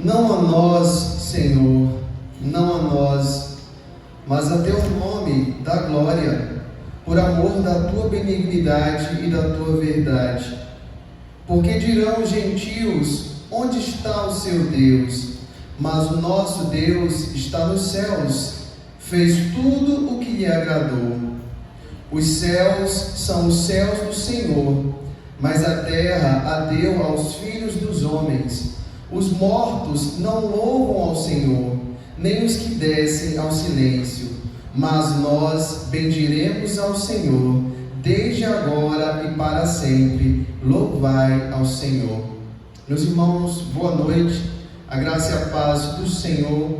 Não a nós, Senhor, não a nós, mas a teu nome dá glória, por amor da tua benignidade e da tua verdade. Porque dirão os gentios: onde está o seu Deus? Mas o nosso Deus está nos céus, fez tudo o que lhe agradou. Os céus são os céus do Senhor, mas a terra a deu aos filhos dos homens. Os mortos não louvam ao Senhor, nem os que descem ao silêncio. Mas nós bendiremos ao Senhor, desde agora e para sempre. Louvai ao Senhor. Meus irmãos, boa noite. A graça e a paz do Senhor.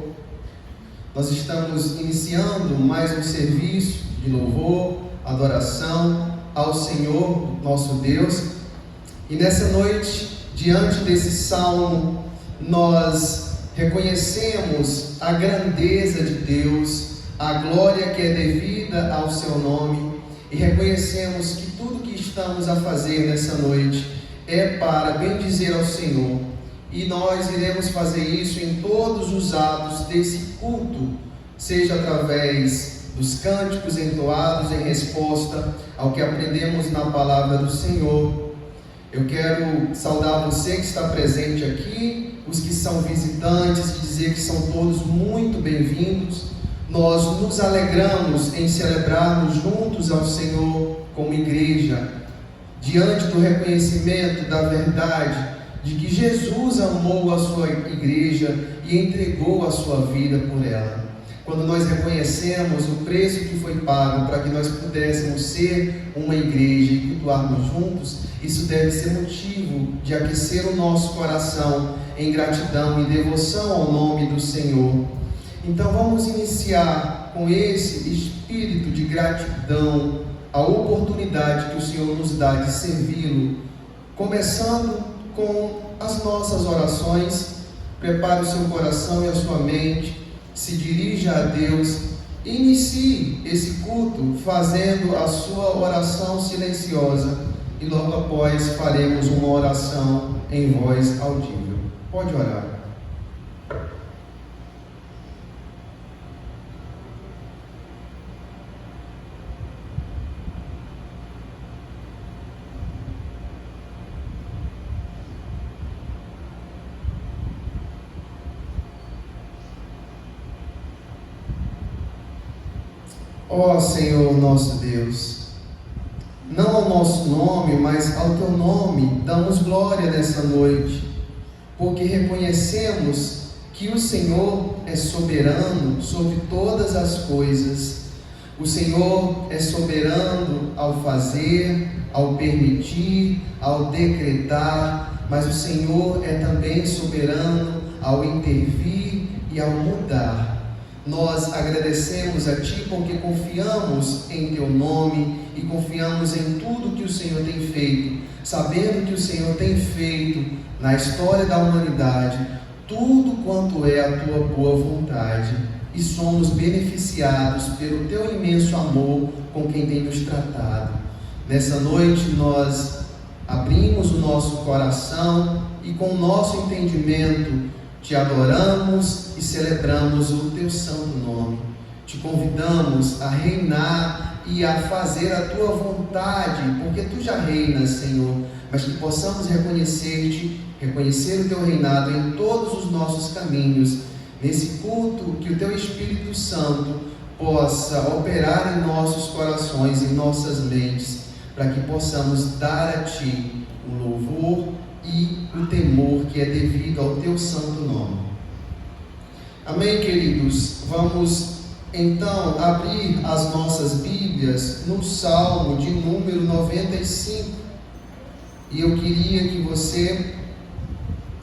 Nós estamos iniciando mais um serviço de louvor, adoração ao Senhor, nosso Deus. E nessa noite, diante desse salmo, nós reconhecemos a grandeza de Deus, a glória que é devida ao seu nome, e reconhecemos que tudo que estamos a fazer nessa noite é para bendizer ao Senhor. E nós iremos fazer isso em todos os atos desse culto, seja através dos cânticos entoados em resposta ao que aprendemos na palavra do Senhor. Eu quero saudar você que está presente aqui, os que são visitantes, e dizer que são todos muito bem-vindos. Nós nos alegramos em celebrarmos juntos ao Senhor como igreja, diante do reconhecimento da verdade de que Jesus amou a sua igreja e entregou a sua vida por ela. Quando nós reconhecemos o preço que foi pago para que nós pudéssemos ser uma igreja e cultuarmos juntos, isso deve ser motivo de aquecer o nosso coração em gratidão e devoção ao nome do Senhor. Então vamos iniciar com esse espírito de gratidão a oportunidade que o Senhor nos dá de servi-lo, começando com as nossas orações. Prepare o seu coração e a sua mente, se dirija a Deus, inicie esse culto fazendo a sua oração silenciosa e logo após faremos uma oração em voz audível. Pode orar. Ó Senhor nosso Deus, não ao nosso nome, mas ao teu nome damos glória nessa noite, porque reconhecemos que o Senhor é soberano sobre todas as coisas. O Senhor é soberano ao fazer, ao permitir, ao decretar, mas o Senhor é também soberano ao intervir e ao mudar. Nós agradecemos a Ti porque confiamos em Teu nome e confiamos em tudo que o Senhor tem feito, sabendo que o Senhor tem feito na história da humanidade tudo quanto é a Tua boa vontade, e somos beneficiados pelo Teu imenso amor com quem tem nos tratado. Nessa noite nós abrimos o nosso coração e com o nosso entendimento Te adoramos e celebramos o Teu santo nome. Te convidamos a reinar e a fazer a Tua vontade, porque Tu já reinas, Senhor, mas que possamos reconhecer-Te, reconhecer o Teu reinado em todos os nossos caminhos. Nesse culto, que o Teu Espírito Santo possa operar em nossos corações, em nossas mentes, para que possamos dar a Ti o louvor e o temor que é devido ao Teu santo nome. Amém, queridos? Vamos então abrir as nossas Bíblias no Salmo de número 95. E eu queria que você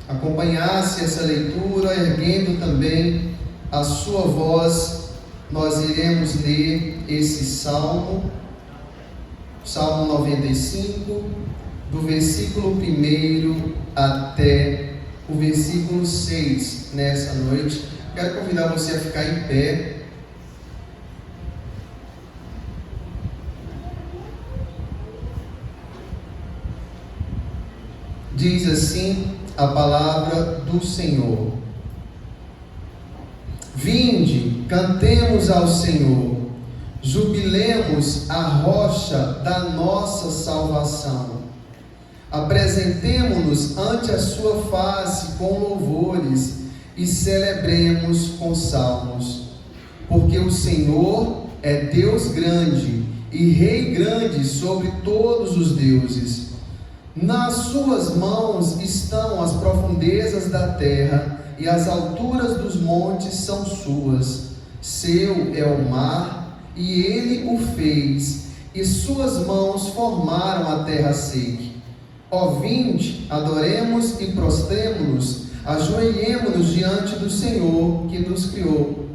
acompanhasse essa leitura, erguendo também a sua voz. Nós iremos ler esse Salmo, Salmo 95, do versículo 1 até o versículo 6, nessa noite. Quero convidar você a ficar em pé. Diz assim a palavra do Senhor: cantemos ao Senhor, jubilemos a rocha da nossa salvação. Apresentemo-nos ante a sua face com louvores e celebremos com salmos. Porque o Senhor é Deus grande e Rei grande sobre todos os deuses. Nas suas mãos estão as profundezas da terra, e as alturas dos montes são suas. Seu é o mar, e ele o fez, e suas mãos formaram a terra seca. Ó, vinde, adoremos e prostremo-nos, ajoelhemo-nos diante do Senhor que nos criou.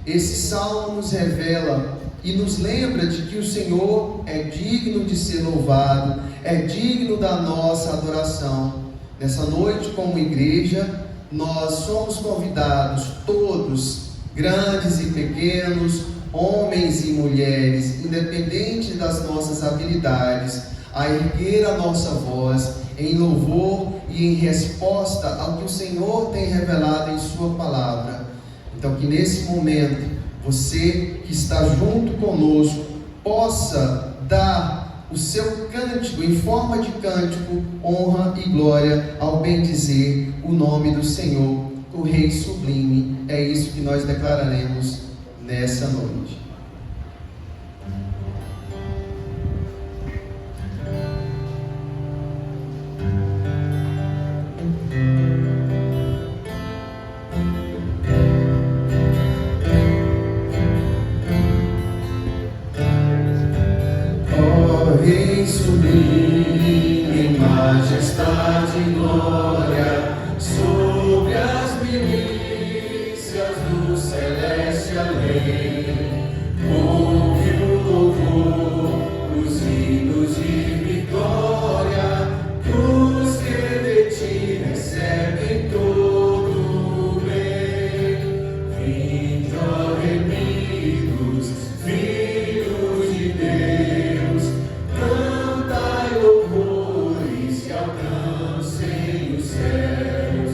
Esse salmo nos revela e nos lembra de que o Senhor é digno de ser louvado, é digno da nossa adoração. Nessa noite, como igreja, nós somos convidados, todos, grandes e pequenos, homens e mulheres, independente das nossas habilidades, a erguer a nossa voz em louvor e em resposta ao que o Senhor tem revelado em sua palavra. Então, que nesse momento, você que está junto conosco, possa dar o seu cântico, em forma de cântico, honra e glória ao bendizer o nome do Senhor, o Rei sublime. É isso que nós declararemos nessa noite. Rei sublime, em majestade e glória, sobre as milícias do celeste além, ouve o louvor, os hinos de vitória, os que de ti recebem todo o bem. Vinde, ó remidos, filhos de Deus, cantai louvores que alcancem os céus,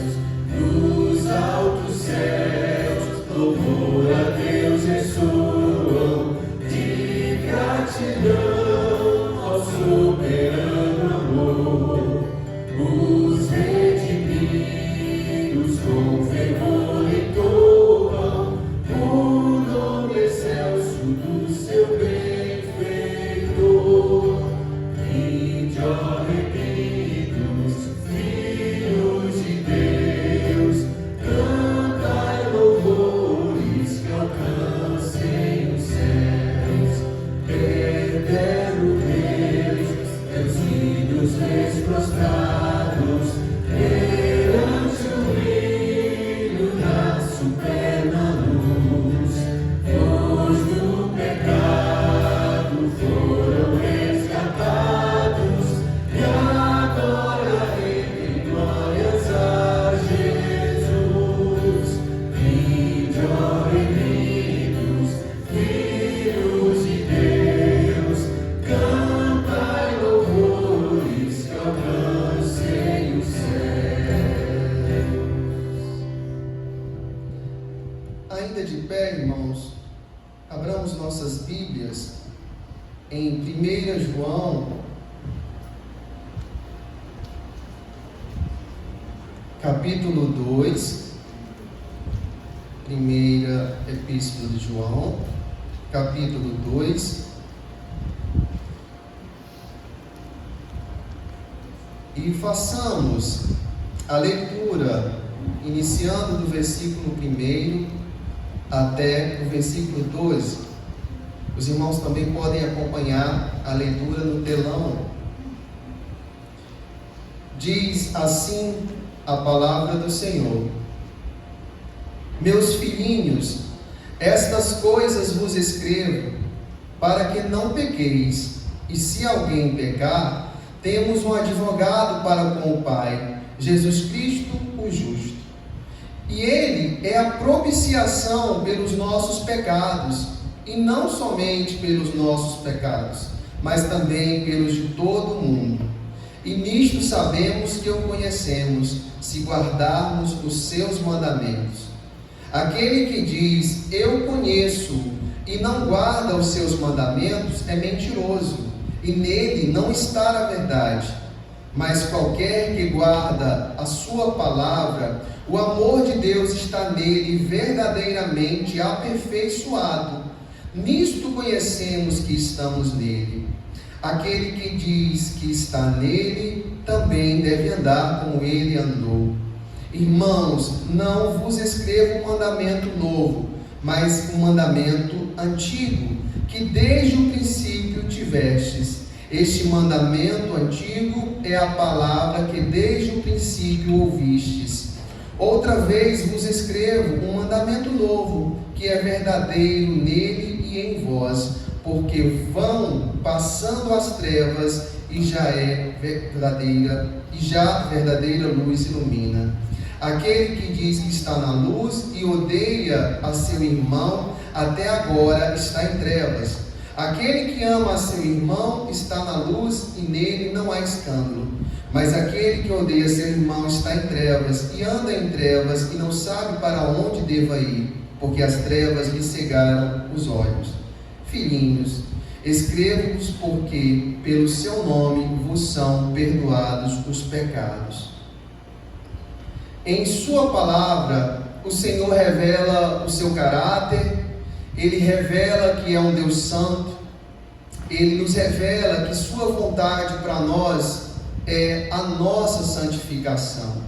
nos altos céus, louvor a Deus ressoam, de gratidão ao soberano amor. Os redimidos com fervor entoam o nome excelso do seu benfeitor. Vinde, ó remidos, filhos de Deus, cantai louvores que alcancem os céus. Eterno Deus, teus filhos vês prostrados perante o brilho da suprema luz. Pois do pecado foram resgatados e agora rendem glórias a Jesus. Vinde, ó remidos, filhos de Deus, cantai louvores que alcancem os céus. Ainda de pé, irmãos, abramos nossas Bíblias em 1 João, capítulo 2, primeira epístola de João, capítulo 2, e façamos a leitura, iniciando do versículo 1 até o versículo 12. Os irmãos também podem acompanhar a leitura no telão. Diz assim a palavra do Senhor: Meus filhinhos, estas coisas vos escrevo, para que não pequeis. E se alguém pecar, temos um advogado para com o Pai, Jesus Cristo, o justo. E Ele é a propiciação pelos nossos pecados, e não somente pelos nossos pecados, mas também pelos de todo o mundo. E nisto sabemos que o conhecemos, se guardarmos os seus mandamentos. Aquele que diz, eu conheço, e não guarda os seus mandamentos, é mentiroso, e nele não está a verdade. Mas qualquer que guarda a sua palavra, o amor de Deus está nele verdadeiramente aperfeiçoado. Nisto conhecemos que estamos nele. Aquele que diz que está nele, também deve andar como ele andou. Irmãos, não vos escrevo um mandamento novo, mas um mandamento antigo, que desde o princípio tivestes. Este mandamento antigo é a palavra que desde o princípio ouvistes. Outra vez vos escrevo um mandamento novo, que é verdadeiro nele e em vós, porque vão passando as trevas e já verdadeira luz ilumina. Aquele que diz que está na luz e odeia a seu irmão, até agora está em trevas. Aquele que ama a seu irmão está na luz e nele não há escândalo. Mas aquele que odeia seu irmão está em trevas e anda em trevas e não sabe para onde deva ir, porque as trevas lhe cegaram os olhos. Filhinhos, escrevo-vos porque pelo seu nome vos são perdoados os pecados. Em sua palavra, o Senhor revela o seu caráter, Ele revela que é um Deus santo, Ele nos revela que sua vontade para nós é a nossa santificação.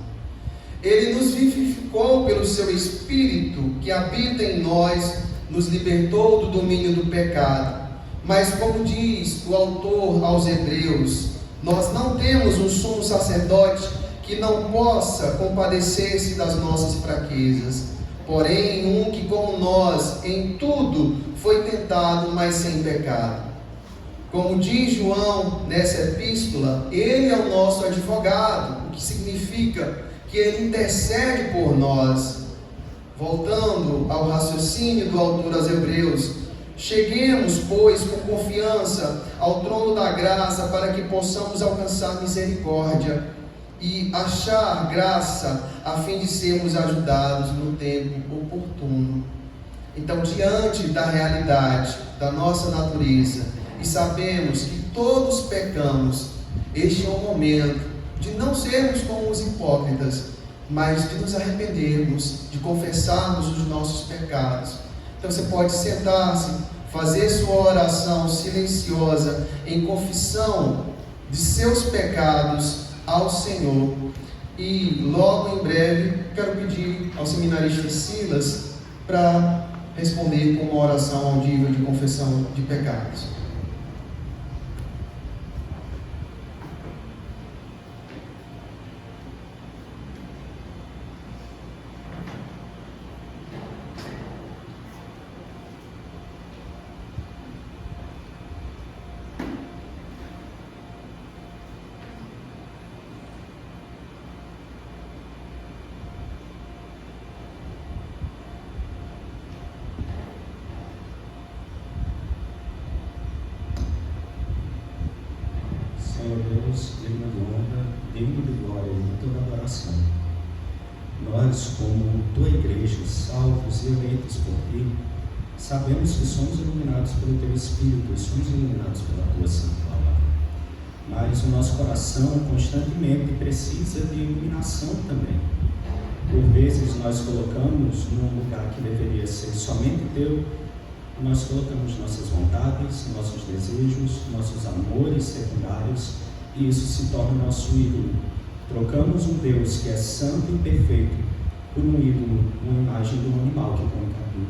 Ele nos vivificou pelo seu Espírito que habita em nós, nos libertou do domínio do pecado. Mas como diz o autor aos Hebreus, nós não temos um sumo sacerdote que não possa compadecer-se das nossas fraquezas, porém um que como nós em tudo foi tentado, mas sem pecado. Como diz João nessa epístola, ele é o nosso advogado, o que significa que ele intercede por nós. Voltando ao raciocínio do autor aos Hebreus, cheguemos, pois, com confiança ao trono da graça para que possamos alcançar misericórdia e achar graça a fim de sermos ajudados no tempo oportuno. Então, diante da realidade da nossa natureza, e sabemos que todos pecamos, este é o momento de não sermos como os hipócritas, mas de nos arrependermos, de confessarmos os nossos pecados. Então você pode sentar-se, fazer sua oração silenciosa em confissão de seus pecados ao Senhor. E logo em breve quero pedir ao seminarista Silas para responder com uma oração audível de confissão de pecados. Senhor Deus, digno de honra, digno de glória e de toda adoração. Nós, como tua igreja, salvos e eleitos por ti, sabemos que somos iluminados pelo teu Espírito e somos iluminados pela tua santa palavra. Mas o nosso coração constantemente precisa de iluminação também. Por vezes nós colocamos num lugar que deveria ser somente teu, nós colocamos nossas vontades, nossos desejos, nossos amores secundários, e isso se torna nosso ídolo. Trocamos um Deus que é santo e perfeito por um ídolo, uma imagem de um animal que come capim.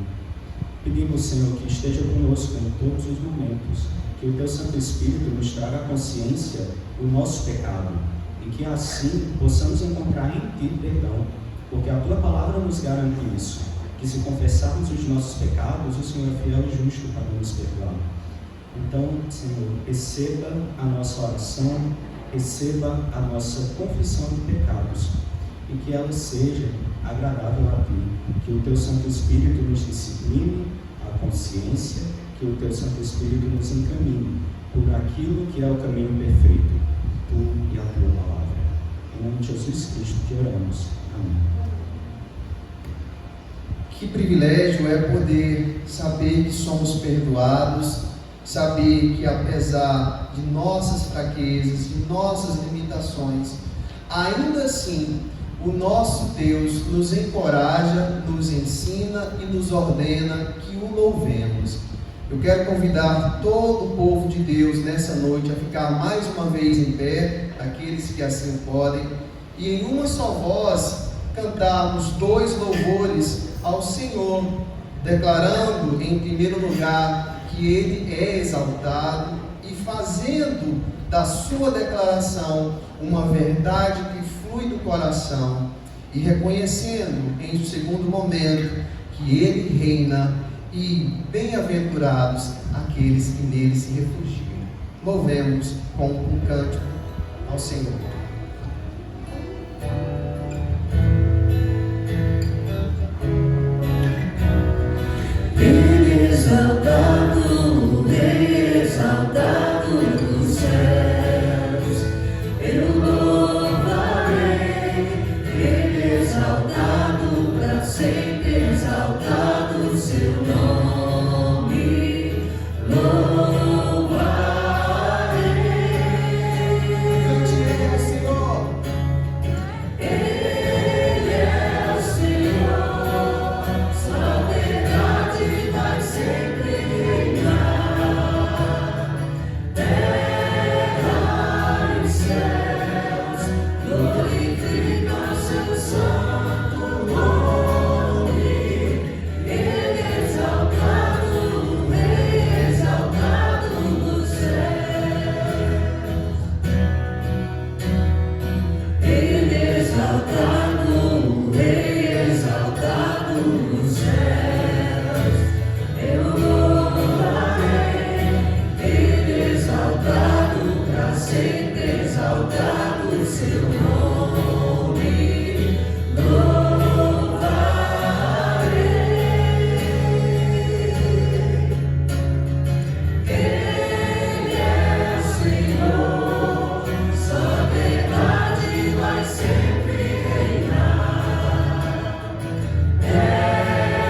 Pedimos, Senhor, que esteja conosco em todos os momentos, que o teu Santo Espírito nos traga a consciência do nosso pecado, e que assim possamos encontrar em ti perdão, porque a tua palavra nos garante isso, que se confessarmos os nossos pecados, o Senhor é fiel e justo para nos perdoar. Então, Senhor, receba a nossa oração, receba a nossa confissão de pecados, e que ela seja agradável a ti, que o teu Santo Espírito nos discipline a consciência, que o teu Santo Espírito nos encaminhe por aquilo que é o caminho perfeito, tu e a tua palavra. Em nome de Jesus Cristo que oramos. Amém. Que privilégio é poder saber que somos perdoados, saber que apesar de nossas fraquezas, de nossas limitações, ainda assim o nosso Deus nos encoraja, nos ensina e nos ordena que o louvemos. Eu quero convidar todo o povo de Deus nessa noite a ficar mais uma vez em pé, aqueles que assim podem, e em uma só voz cantarmos 2 louvores ao Senhor, declarando em primeiro lugar que Ele é exaltado e fazendo da sua declaração uma verdade que flui do coração, e reconhecendo em segundo momento que Ele reina, e bem-aventurados aqueles que nele se refugiam. Louvemos com um cântico ao Senhor. Exaltado, exaltado nos céus, eu louvarei. Exaltado para sempre, exaltado seu nome, louvarei. Cante Ele ao Senhor. Ele é o Senhor, sua verdade vai sempre reinar. Terra e céus glorificam seu santo nome. Ele é exaltado, Rei exaltado nos céus. Ele é exaltado, Rei exaltado nos céus. Eu louvarei. Ele é exaltado para sempre, exaltado seu nome, louvarei. Ele é o Senhor, sua verdade vai sempre reinar. Terra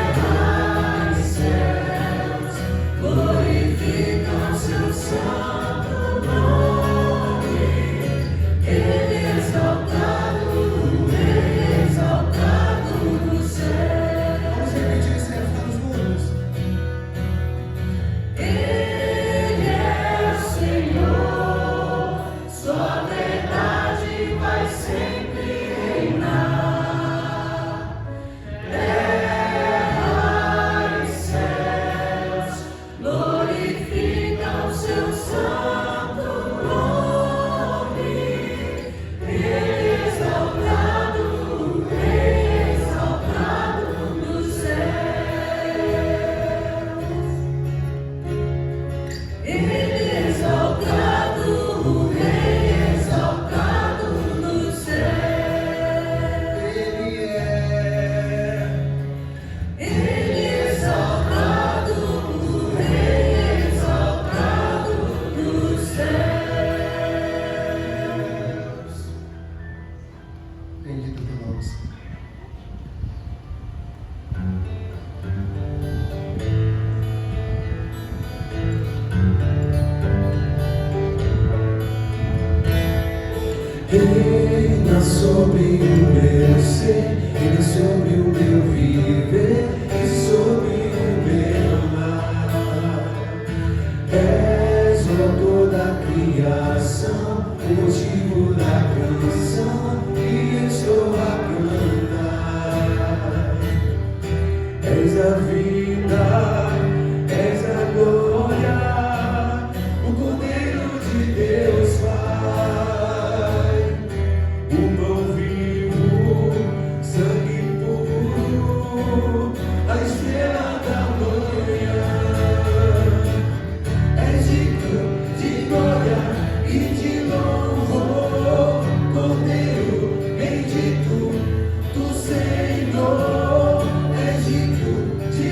e céus glorificam seu santo nome. Ele é exaltado, Rei exaltado nos céus. Vamos repetir esse refrão juntos. Ele é o Senhor, sua verdade vai sempre reinar. Terra e céus glorificam seu santo nome. Ele é exaltado, Rei exaltado nos céus. Ele é exaltado, Rei exaltado nos céus. Ele é exaltado, Rei exaltado nos céus. Bendito teu nome, Senhor. Reina sobre o meu ser, reina sobre o meu viver e sobre o meu amar. És o autor da criação, o motivo da canção que estou a cantar. És a vida, és a glória, o Cordeiro de Deus Pai. O pão vivo, sangue puro, a estrela da manhã. És digno de glória e de louvor, Cordeiro bendito do Senhor. És digno de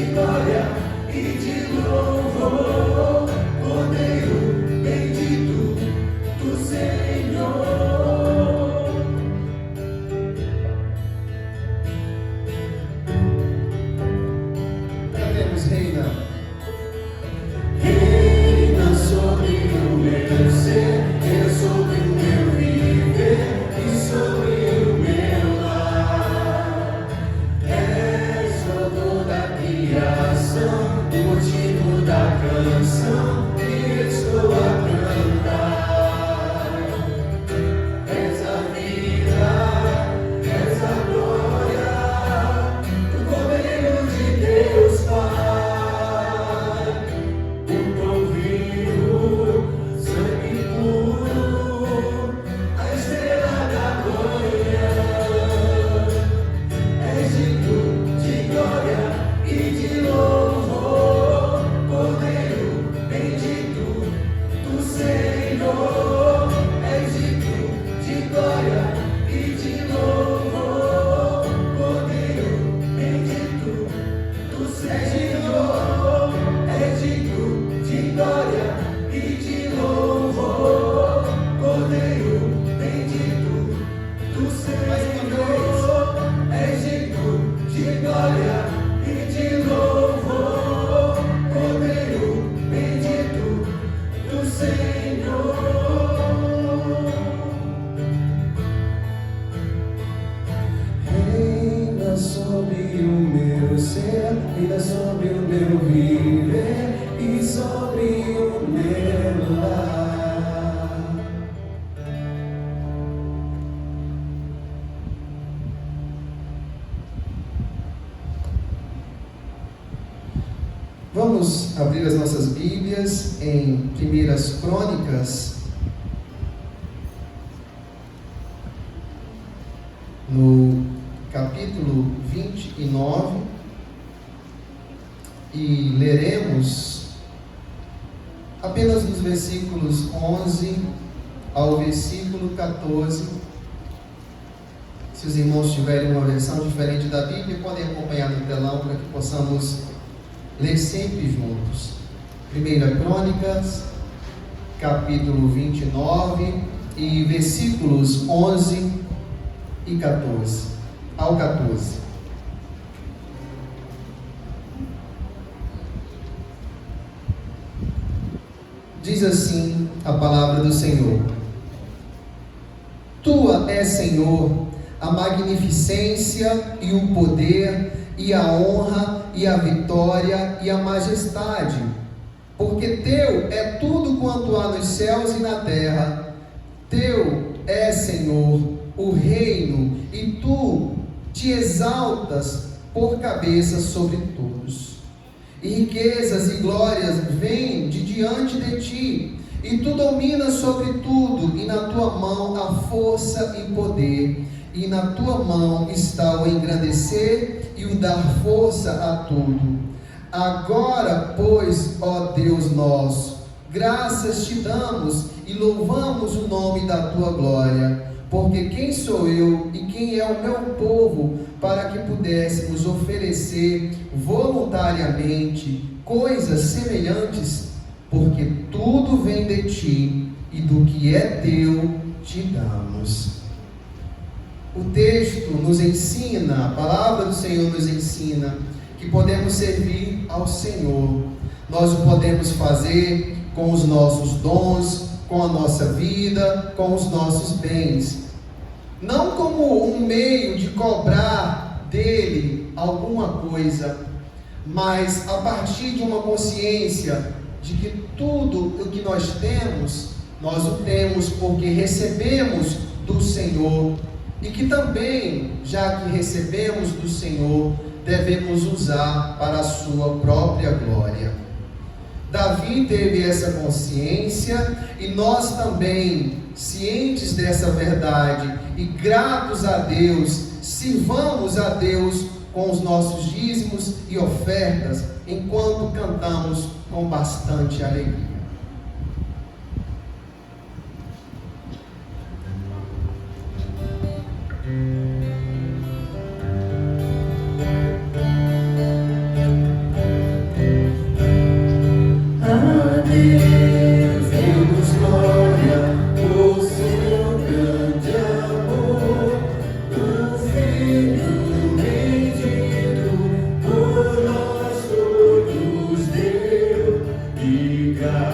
abrir as nossas Bíblias em 1 Crônicas, no capítulo 29, e leremos apenas nos versículos 11 ao versículo 14. Se os irmãos tiverem uma versão diferente da Bíblia, podem acompanhar no telão para que possamos ler sempre juntos. 1 Crônicas, capítulo 29, e versículos 11 e 14, ao 14. Diz assim a palavra do Senhor: Tua é, Senhor, a magnificência e o poder e a honra e a vitória e a majestade, porque teu é tudo quanto há nos céus e na terra. Teu é, Senhor, o reino, e tu te exaltas por cabeça sobre todos. E riquezas e glórias vêm de diante de ti, e tu dominas sobre tudo, e na tua mão há força e poder, e na tua mão está o engrandecer e o dar força a tudo. Agora, pois, ó Deus nosso, graças te damos e louvamos o nome da tua glória, porque quem sou eu e quem é o meu povo para que pudéssemos oferecer voluntariamente coisas semelhantes? Porque tudo vem de ti e do que é teu te damos. O texto nos ensina, a palavra do Senhor nos ensina que podemos servir ao Senhor. Nós o podemos fazer com os nossos dons, com a nossa vida, com os nossos bens. Não como um meio de cobrar dele alguma coisa, mas a partir de uma consciência de que tudo o que nós o temos porque recebemos do Senhor, e que também, já que recebemos do Senhor, devemos usar para a sua própria glória. Davi teve essa consciência, e nós também, cientes dessa verdade e gratos a Deus, sirvamos a Deus com os nossos dízimos e ofertas, enquanto cantamos com bastante alegria. God.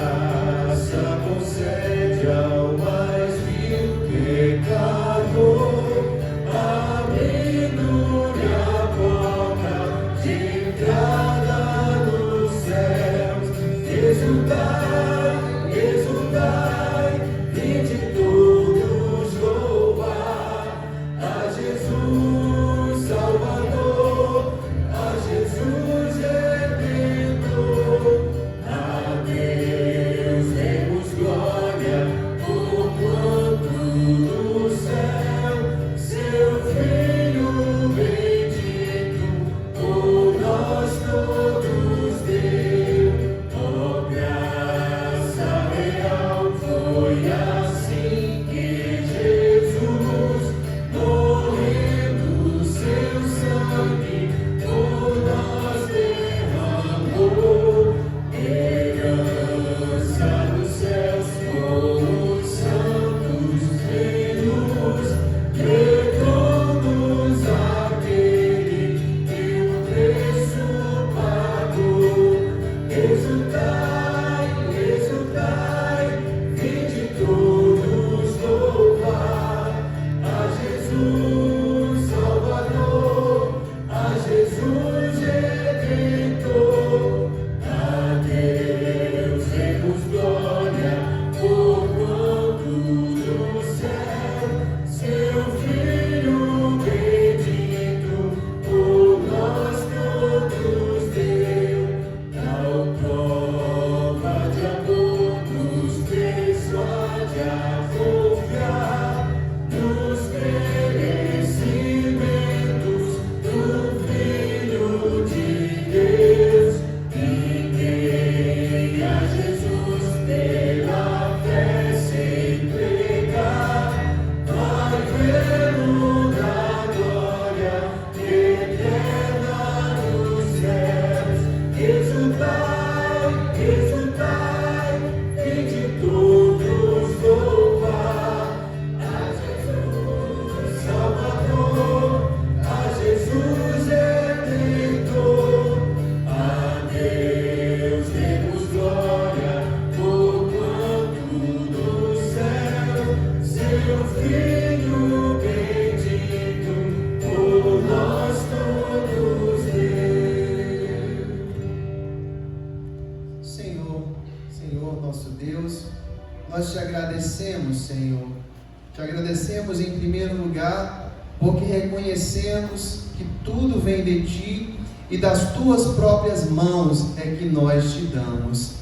nosso Deus, nós te agradecemos, Senhor. Te agradecemos em primeiro lugar, porque reconhecemos que tudo vem de Ti e das Tuas próprias mãos é que nós te damos.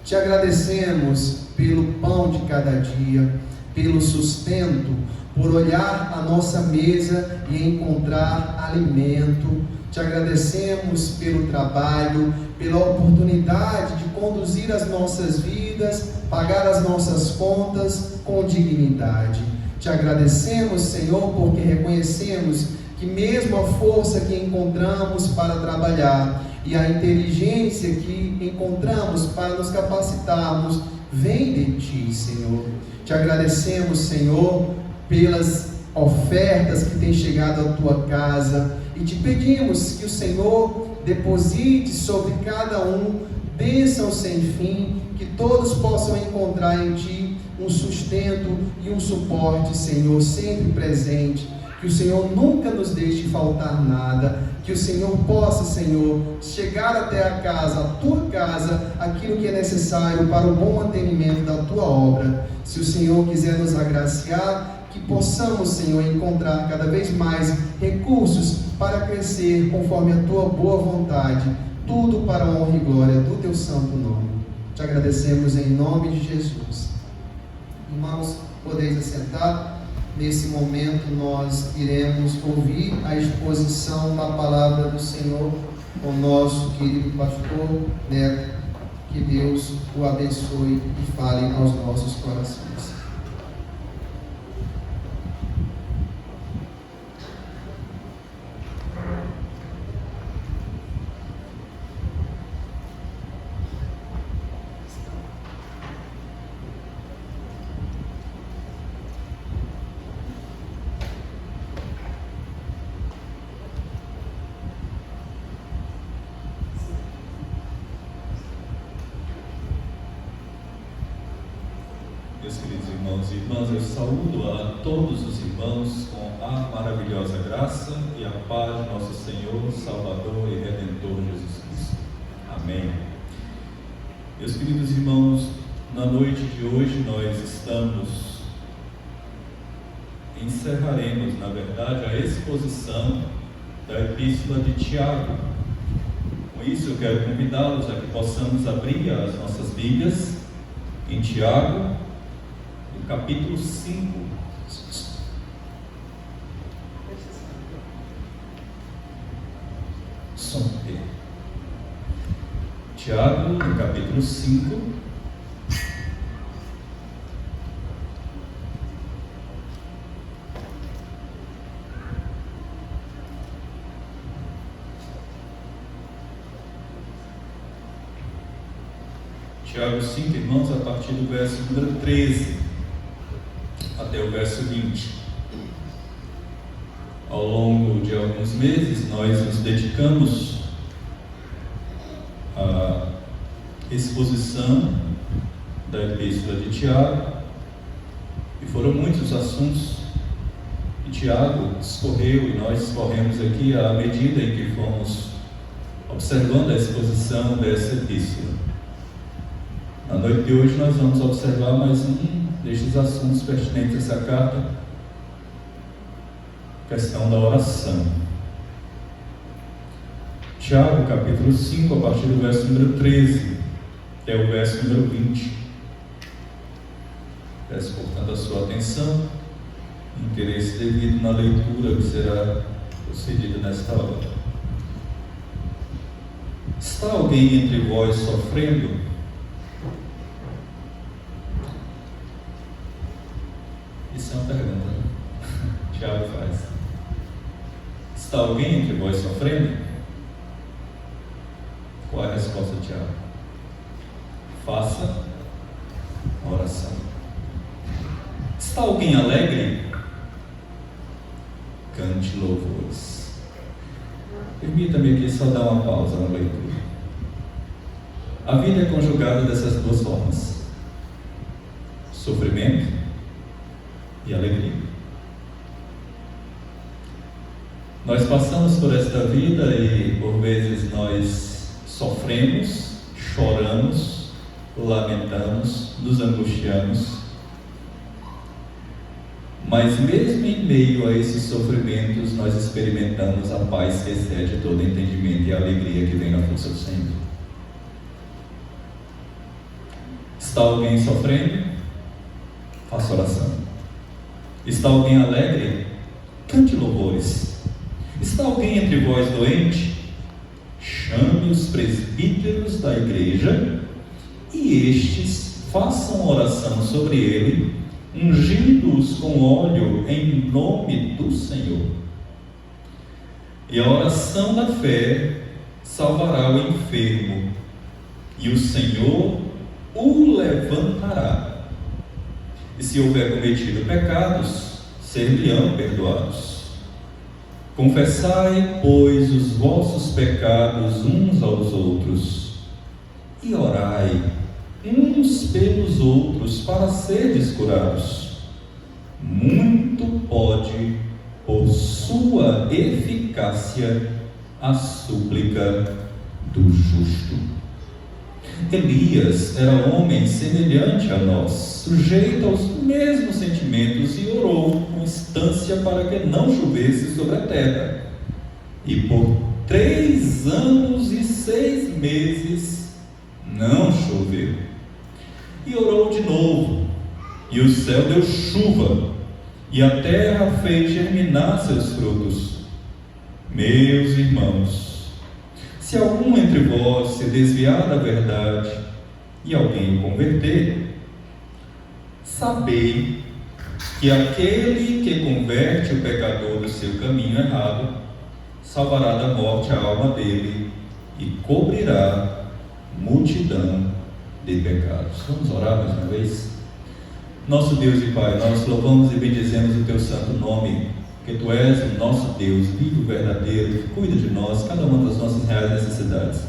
Te agradecemos pelo pão de cada dia, pelo sustento, por olhar a nossa mesa e encontrar alimento. Te agradecemos pelo trabalho, pela oportunidade de conduzir as nossas vidas, pagar as nossas contas com dignidade. Te agradecemos, Senhor, porque reconhecemos que mesmo a força que encontramos para trabalhar e a inteligência que encontramos para nos capacitarmos, vem de Ti, Senhor. Te agradecemos, Senhor, pelas ofertas que têm chegado à Tua casa, e te pedimos que o Senhor deposite sobre cada um bênção sem fim, que todos possam encontrar em Ti um sustento e um suporte, Senhor, sempre presente. Que o Senhor nunca nos deixe faltar nada, que o Senhor possa, Senhor, chegar até a casa, a Tua casa, aquilo que é necessário para o bom mantenimento da Tua obra. Se o Senhor quiser nos agraciar, que possamos, Senhor, encontrar cada vez mais recursos para crescer conforme a Tua boa vontade, tudo para a honra e glória do Teu santo nome. Te agradecemos em nome de Jesus. Irmãos, podeis assentar. Nesse momento nós iremos ouvir a exposição da palavra do Senhor com o nosso querido pastor Neto. Que Deus o abençoe e fale aos nossos corações. Meus queridos irmãos e irmãs, eu saúdo a todos os irmãos com a maravilhosa graça e a paz de nosso Senhor, Salvador e Redentor Jesus Cristo. Amém. Meus queridos irmãos, na noite de hoje nós encerraremos, na verdade, a exposição da Epístola de Tiago. Com isso eu quero convidá-los a que possamos abrir as nossas Bíblias em Tiago, no capítulo 5. Tiago, no capítulo 5. Tiago 5, irmãos, a partir do verso número 13 até o verso 20. Ao longo de alguns meses, nós nos dedicamos à exposição da Epístola de Tiago, e foram muitos assuntos que Tiago discorreu e nós discorremos aqui à medida em que fomos observando a exposição dessa epístola. Na noite de hoje nós vamos observar mais um destes assuntos pertinentes a essa carta, questão da oração. Tiago, capítulo 5, a partir do verso número 13 até o verso número 20. Peço, portanto, a sua atenção, interesse devido na leitura que será procedida nesta hora. Está alguém entre vós sofrendo? Isso é uma pergunta, Tiago faz. Está alguém entre vós sofrendo? Qual é a resposta de Tiago? Faça a oração. Está alguém alegre? Cante louvores. Permita-me aqui só dar uma pausa na leitura. A vida é conjugada dessas duas formas: sofrimento e alegria. Nós passamos por esta vida e por vezes nós sofremos, choramos lamentamos, nos angustiamos, mas mesmo em meio a esses sofrimentos, nós experimentamos a paz que excede todo entendimento e a alegria que vem na força do Senhor. Está alguém sofrendo? Faça oração. Está alguém alegre? Cante louvores. Está alguém entre vós doente? Chame os presbíteros da igreja e estes façam oração sobre ele, ungindo-os com óleo em nome do Senhor. E a oração da fé salvará o enfermo, e o Senhor o levantará. E se houver cometido pecados, ser-lhe-ão perdoados. Confessai, pois, os vossos pecados uns aos outros, e orai uns pelos outros para serdes curados. Muito pode, por sua eficácia, a súplica do justo. Elias era homem semelhante a nós, sujeito aos mesmos sentimentos, e orou com instância para que não chovesse sobre a terra. E por 3 anos e 6 meses não choveu. E orou de novo, e o céu deu chuva, e a terra fez germinar seus frutos. Meus irmãos, se algum entre vós se desviar da verdade e alguém o converter, sabei que aquele que converte o pecador do seu caminho errado salvará da morte a alma dele e cobrirá multidão de pecados. Vamos orar mais uma vez? Nosso Deus e Pai, nós louvamos e bendizemos o Teu santo nome, porque Tu és o nosso Deus, vivo, verdadeiro, que cuida de nós, cada uma das nossas reais necessidades.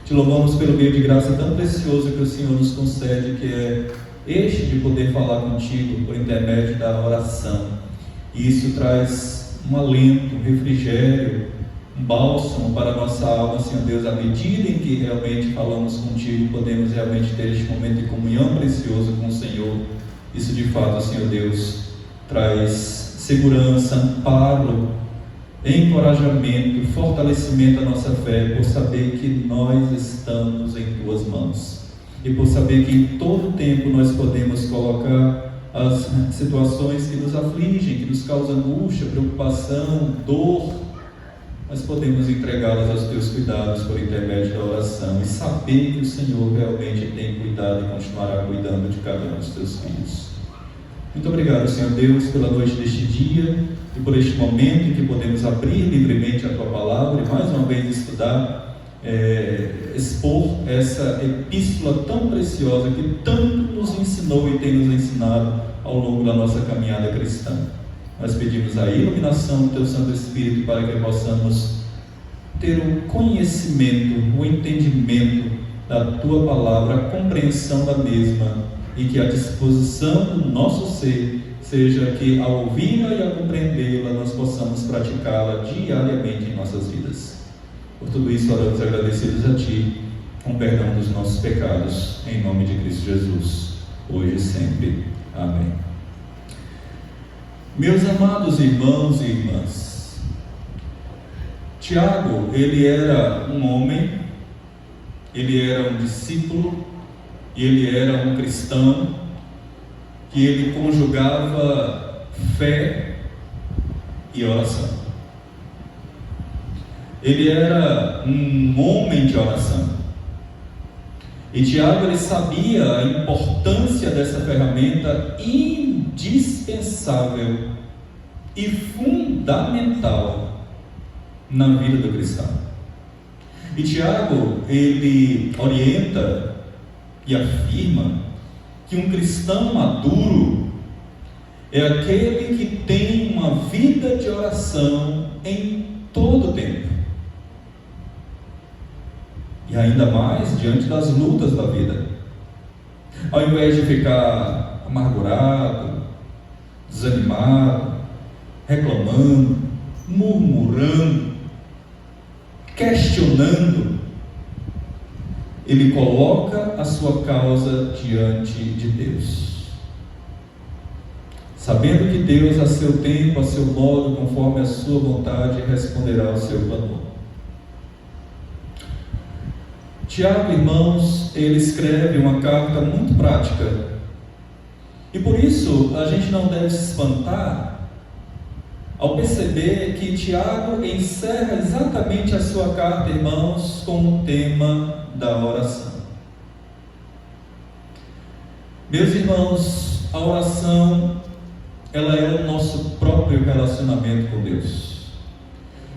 Te louvamos pelo meio de graça tão precioso que o Senhor nos concede, que é este de poder falar contigo por intermédio da oração. E isso traz um alento, um refrigério, um bálsamo para a nossa alma, Senhor Deus. À medida em que realmente falamos contigo, podemos realmente ter este momento de comunhão precioso com o Senhor. Isso de fato, Senhor Deus, traz segurança, amparo, encorajamento, fortalecimento à nossa fé, por saber que nós estamos em Tuas mãos, e por saber que em todo tempo nós podemos colocar as situações que nos afligem, que nos causam angústia, preocupação, dor, nós podemos entregá-las aos Teus cuidados por intermédio da oração, e saber que o Senhor realmente tem cuidado e continuará cuidando de cada um dos Teus filhos. Muito obrigado, Senhor Deus, pela noite deste dia e por este momento em que podemos abrir livremente a Tua Palavra e mais uma vez estudar, expor essa epístola tão preciosa que tanto nos ensinou e tem nos ensinado ao longo da nossa caminhada cristã. Nós pedimos a iluminação do Teu Santo Espírito para que possamos ter o conhecimento, o entendimento da Tua Palavra, a compreensão da mesma, e que a disposição do nosso ser seja que, ao ouvi-la e a compreendê-la, nós possamos praticá-la diariamente em nossas vidas. Por tudo isso, oramos agradecidos a Ti, com perdão dos nossos pecados, em nome de Cristo Jesus, hoje e sempre. Amém. Meus amados irmãos e irmãs, Tiago, ele era um homem, ele era um discípulo, e ele era um cristão, que ele conjugava fé e oração. Ele era um homem de oração. E Tiago, ele sabia a importância dessa ferramenta indispensável e fundamental na vida do cristão. E Tiago, ele orienta e afirma que um cristão maduro é aquele que tem uma vida de oração em todo o tempo. E ainda mais diante das lutas da vida. Ao invés de ficar amargurado, desanimado, reclamando, murmurando, questionando, ele coloca a sua causa diante de Deus, sabendo que Deus, a seu tempo, a seu modo, conforme a sua vontade, responderá ao seu clamor. Tiago, irmãos, ele escreve uma carta muito prática, e por isso a gente não deve se espantar ao perceber que Tiago encerra exatamente a sua carta, irmãos, com o tema da oração. Meus irmãos, a oração, ela é o nosso próprio relacionamento com Deus.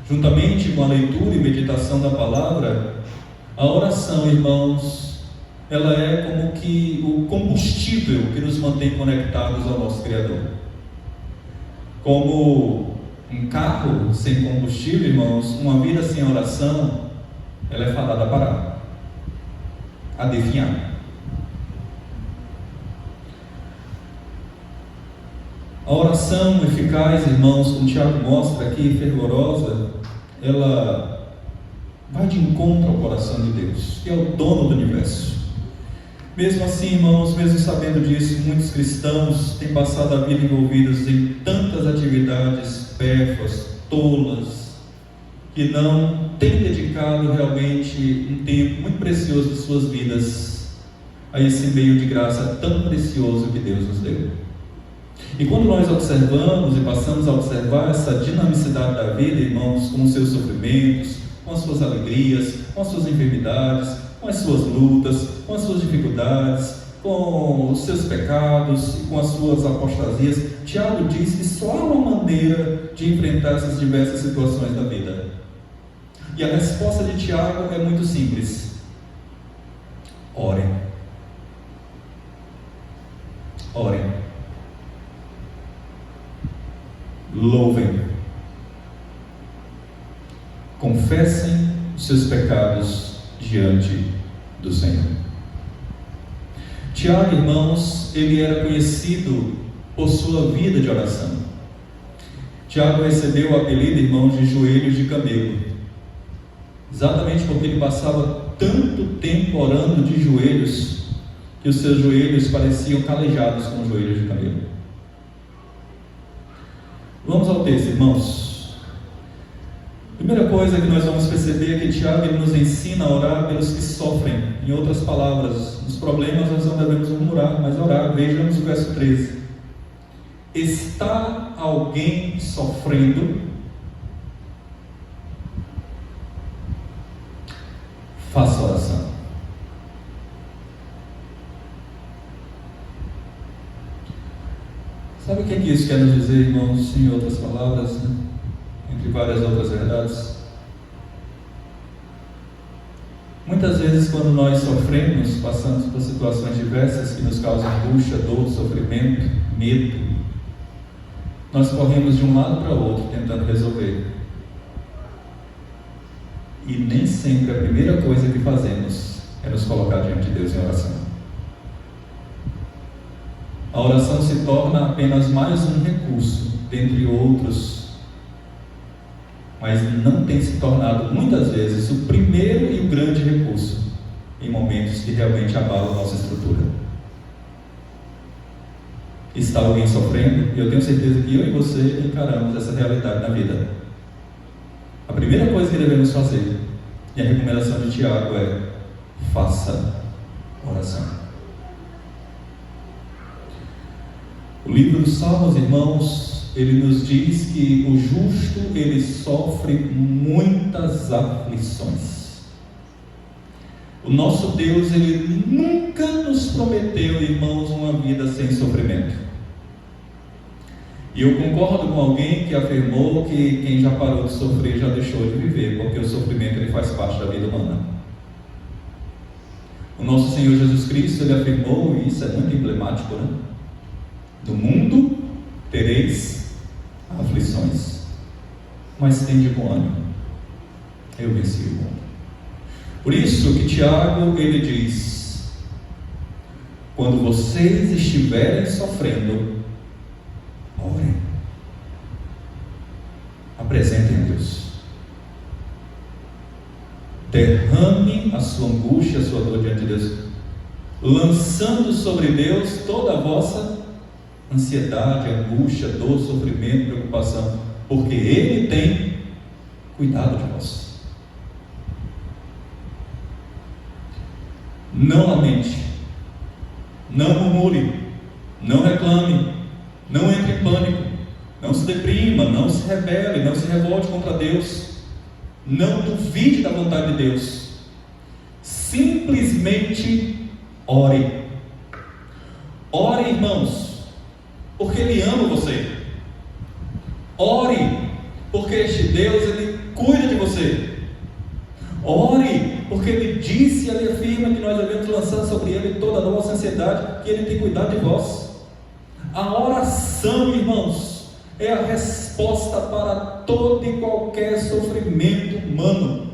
Juntamente com a leitura e meditação da palavra, a oração, irmãos, ela é como que o combustível que nos mantém conectados ao nosso Criador. Como um carro sem combustível, irmãos, uma vida sem oração, ela é fadada a parar, a definhar. A oração eficaz, irmãos, como Tiago mostra aqui, fervorosa, ela vai de encontro ao coração de Deus, que é o dono do universo. Mesmo assim, irmãos, mesmo sabendo disso, muitos cristãos têm passado a vida envolvidos em tantas atividades supérfluas, tolas, que não têm dedicado realmente um tempo muito precioso de suas vidas a esse meio de graça tão precioso que Deus nos deu. E quando nós observamos e passamos a observar essa dinamicidade da vida, irmãos, com os seus sofrimentos, com as suas alegrias, com as suas enfermidades, com as suas lutas, com as suas dificuldades, com os seus pecados e com as suas apostasias, Tiago diz que só há uma maneira de enfrentar essas diversas situações da vida. E a resposta de Tiago é muito simples: orem. Orem. Louvem. Confessem os seus pecados diante do Senhor. Tiago, irmãos, ele era conhecido por sua vida de oração. Tiago recebeu o apelido, irmãos, de joelhos de camelo, exatamente porque ele passava tanto tempo orando de joelhos, que os seus joelhos pareciam calejados com joelhos de camelo. Vamos ao texto, irmãos. Primeira coisa que nós vamos perceber é que Tiago ele nos ensina a orar pelos que sofrem. Em outras palavras, nos problemas nós não devemos murmurar, mas orar. Vejamos o verso 13. Está alguém sofrendo? Faça oração. Sabe o que isso quer nos dizer, irmãos, em outras palavras, né? Entre várias outras verdades? Muitas vezes, quando nós sofremos, passamos por situações diversas que nos causam angústia, dor, sofrimento, medo, nós corremos de um lado para o outro tentando resolver. E nem sempre a primeira coisa que fazemos é nos colocar diante de Deus em oração. A oração se torna apenas mais um recurso, dentre outros, mas não tem se tornado, muitas vezes, o primeiro e o grande recurso em momentos que realmente abalam a nossa estrutura. Está alguém sofrendo? E eu tenho certeza que eu e você encaramos essa realidade na vida. A primeira coisa que devemos fazer, e a recomendação de Tiago é: faça oração. O livro dos Salmos, irmãos, ele nos diz que o justo, ele sofre muitas aflições. O nosso Deus, ele nunca nos prometeu, irmãos, uma vida sem sofrimento. E eu concordo com alguém que afirmou que quem já parou de sofrer já deixou de viver, porque o sofrimento ele faz parte da vida humana. O nosso Senhor Jesus Cristo, ele afirmou, e isso é muito emblemático, né? Do mundo tereis aflições, mas tende bom ânimo, eu venci o mundo. Por isso que Tiago ele diz: quando vocês estiverem sofrendo, orem, apresentem a Deus, derrame a sua angústia, a sua dor diante de Deus, lançando sobre Deus toda a vossa ansiedade, angústia, dor, sofrimento, preocupação, porque Ele tem cuidado de vós. Não lamente, não murmure, não reclame, não entre em pânico, não se deprima, não se rebele, não se revolte contra Deus, não duvide da vontade de Deus, simplesmente ore. Ore, irmãos, porque Ele ama você. Ore, porque este Deus, Ele cuida de você. Ore, porque Ele disse, Ele afirma que nós devemos lançar sobre Ele toda a nossa ansiedade, que Ele tem cuidado de vós. A oração, irmãos, é a resposta para todo e qualquer sofrimento humano.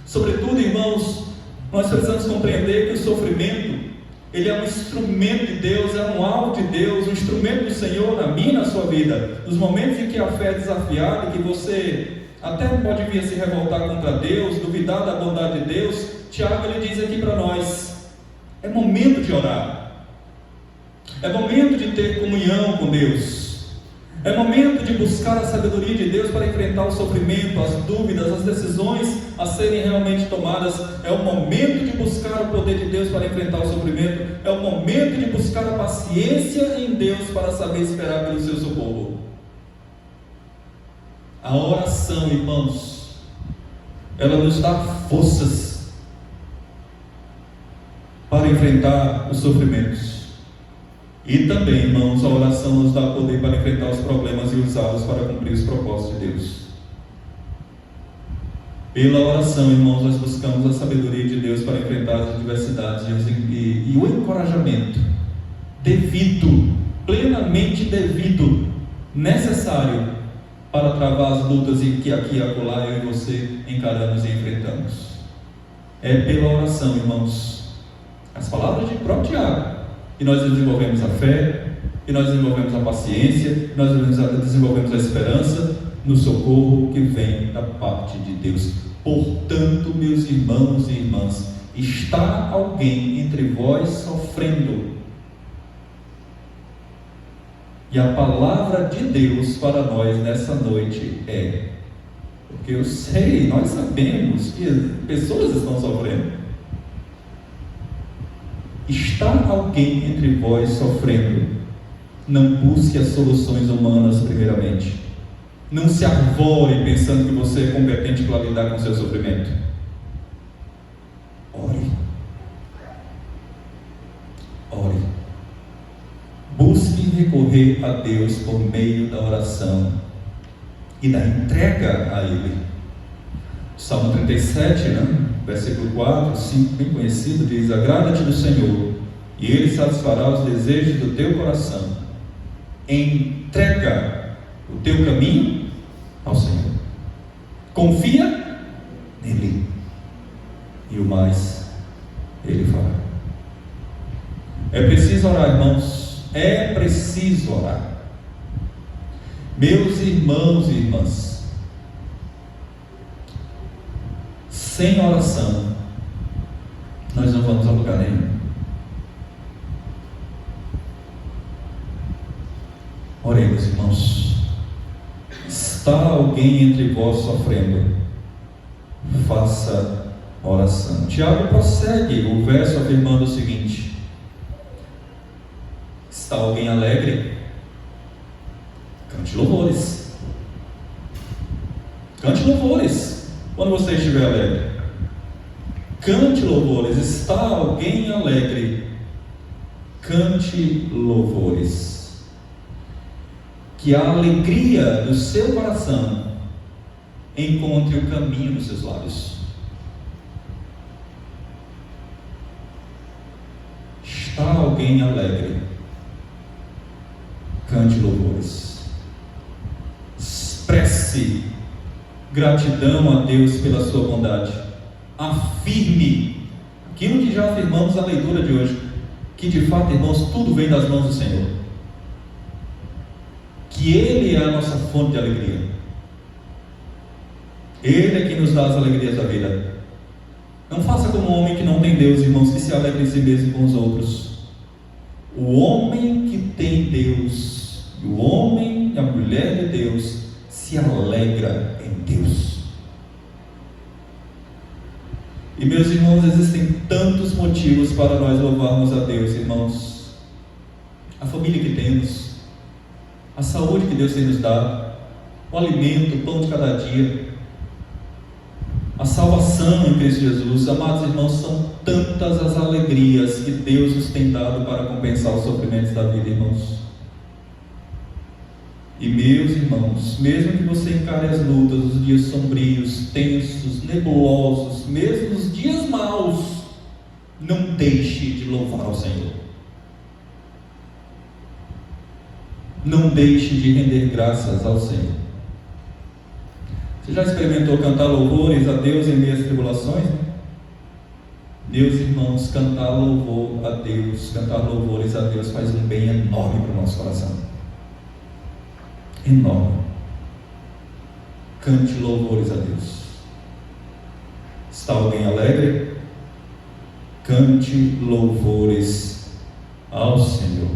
Sobretudo, irmãos, nós precisamos compreender que o sofrimento, ele é um instrumento de Deus, é um alvo de Deus, um instrumento do Senhor na minha e na sua vida. Nos momentos em que a fé é desafiada, que você até pode vir a se revoltar contra Deus, duvidar da bondade de Deus, Tiago, ele diz aqui para nós, é momento de orar, é momento de ter comunhão com Deus, é momento de buscar a sabedoria de Deus para enfrentar o sofrimento, as dúvidas, as decisões a serem realmente tomadas. É o momento de buscar o poder de Deus para enfrentar o sofrimento. É o momento de buscar a paciência em Deus para saber esperar pelo seu socorro. A oração, irmãos, ela nos dá forças para enfrentar os sofrimentos. E também, irmãos, a oração nos dá poder para enfrentar os problemas e usá-los para cumprir os propósitos de Deus. Pela oração, irmãos, nós buscamos a sabedoria de Deus para enfrentar as adversidades e o encorajamento devido, plenamente devido, necessário para travar as lutas em que aqui e acolá eu e você encaramos e enfrentamos. É pela oração, irmãos, as palavras de próprio Tiago, e nós desenvolvemos a fé, e nós desenvolvemos a paciência, nós desenvolvemos a esperança no socorro que vem da parte de Deus. Portanto, meus irmãos e irmãs, está alguém entre vós sofrendo? E a palavra de Deus para nós nessa noite é, porque eu sei, nós sabemos que pessoas estão sofrendo. Está alguém entre vós sofrendo? Não busque as soluções humanas primeiramente. Não se arvore pensando que você é competente para lidar com o seu sofrimento. Ore. Ore. Busque recorrer a Deus por meio da oração e da entrega a Ele. Salmo 37, versículo 4, 5, bem conhecido, diz: agrada-te do Senhor, e Ele satisfará os desejos do teu coração. Entrega o teu caminho ao Senhor. Confia nele, e o mais Ele fará. É preciso orar, irmãos. É preciso orar. Meus irmãos e irmãs, sem oração, nós não vamos a lugar nenhum. Oremos, irmãos. Está alguém entre vós sofrendo? Faça oração. Tiago prossegue o verso afirmando o seguinte: está alguém alegre? Cante louvores. Cante louvores. Quando você estiver alegre, cante louvores. Está alguém alegre? Cante louvores. Que a alegria do seu coração encontre o caminho nos seus lábios. Está alguém alegre? Cante louvores. Expresse gratidão a Deus pela sua bondade. Afirme aquilo que já afirmamos na leitura de hoje, que de fato, irmãos, tudo vem das mãos do Senhor, que Ele é a nossa fonte de alegria. Ele é quem nos dá as alegrias da vida. Não faça como um homem que não tem Deus, irmãos, que se alegra em si mesmo com os outros. O homem que tem Deus, e o homem e a mulher de Deus, se alegra em Deus. E meus irmãos, existem tantos motivos para nós louvarmos a Deus, irmãos. A família que temos, a saúde que Deus tem nos dado, o alimento, o pão de cada dia, a salvação em Cristo Jesus. Amados irmãos, são tantas as alegrias que Deus nos tem dado para compensar os sofrimentos da vida, irmãos. E meus irmãos, mesmo que você encare as lutas, os dias sombrios, tensos, nebulosos, mesmo os dias maus, não deixe de louvar ao Senhor. Não deixe de render graças ao Senhor. Você já experimentou cantar louvores a Deus em meio às tribulações? Meus irmãos, cantar louvor a Deus, cantar louvores a Deus faz um bem enorme para o nosso coração. Enorme. Cante louvores a Deus. Está alguém alegre? Cante louvores ao Senhor.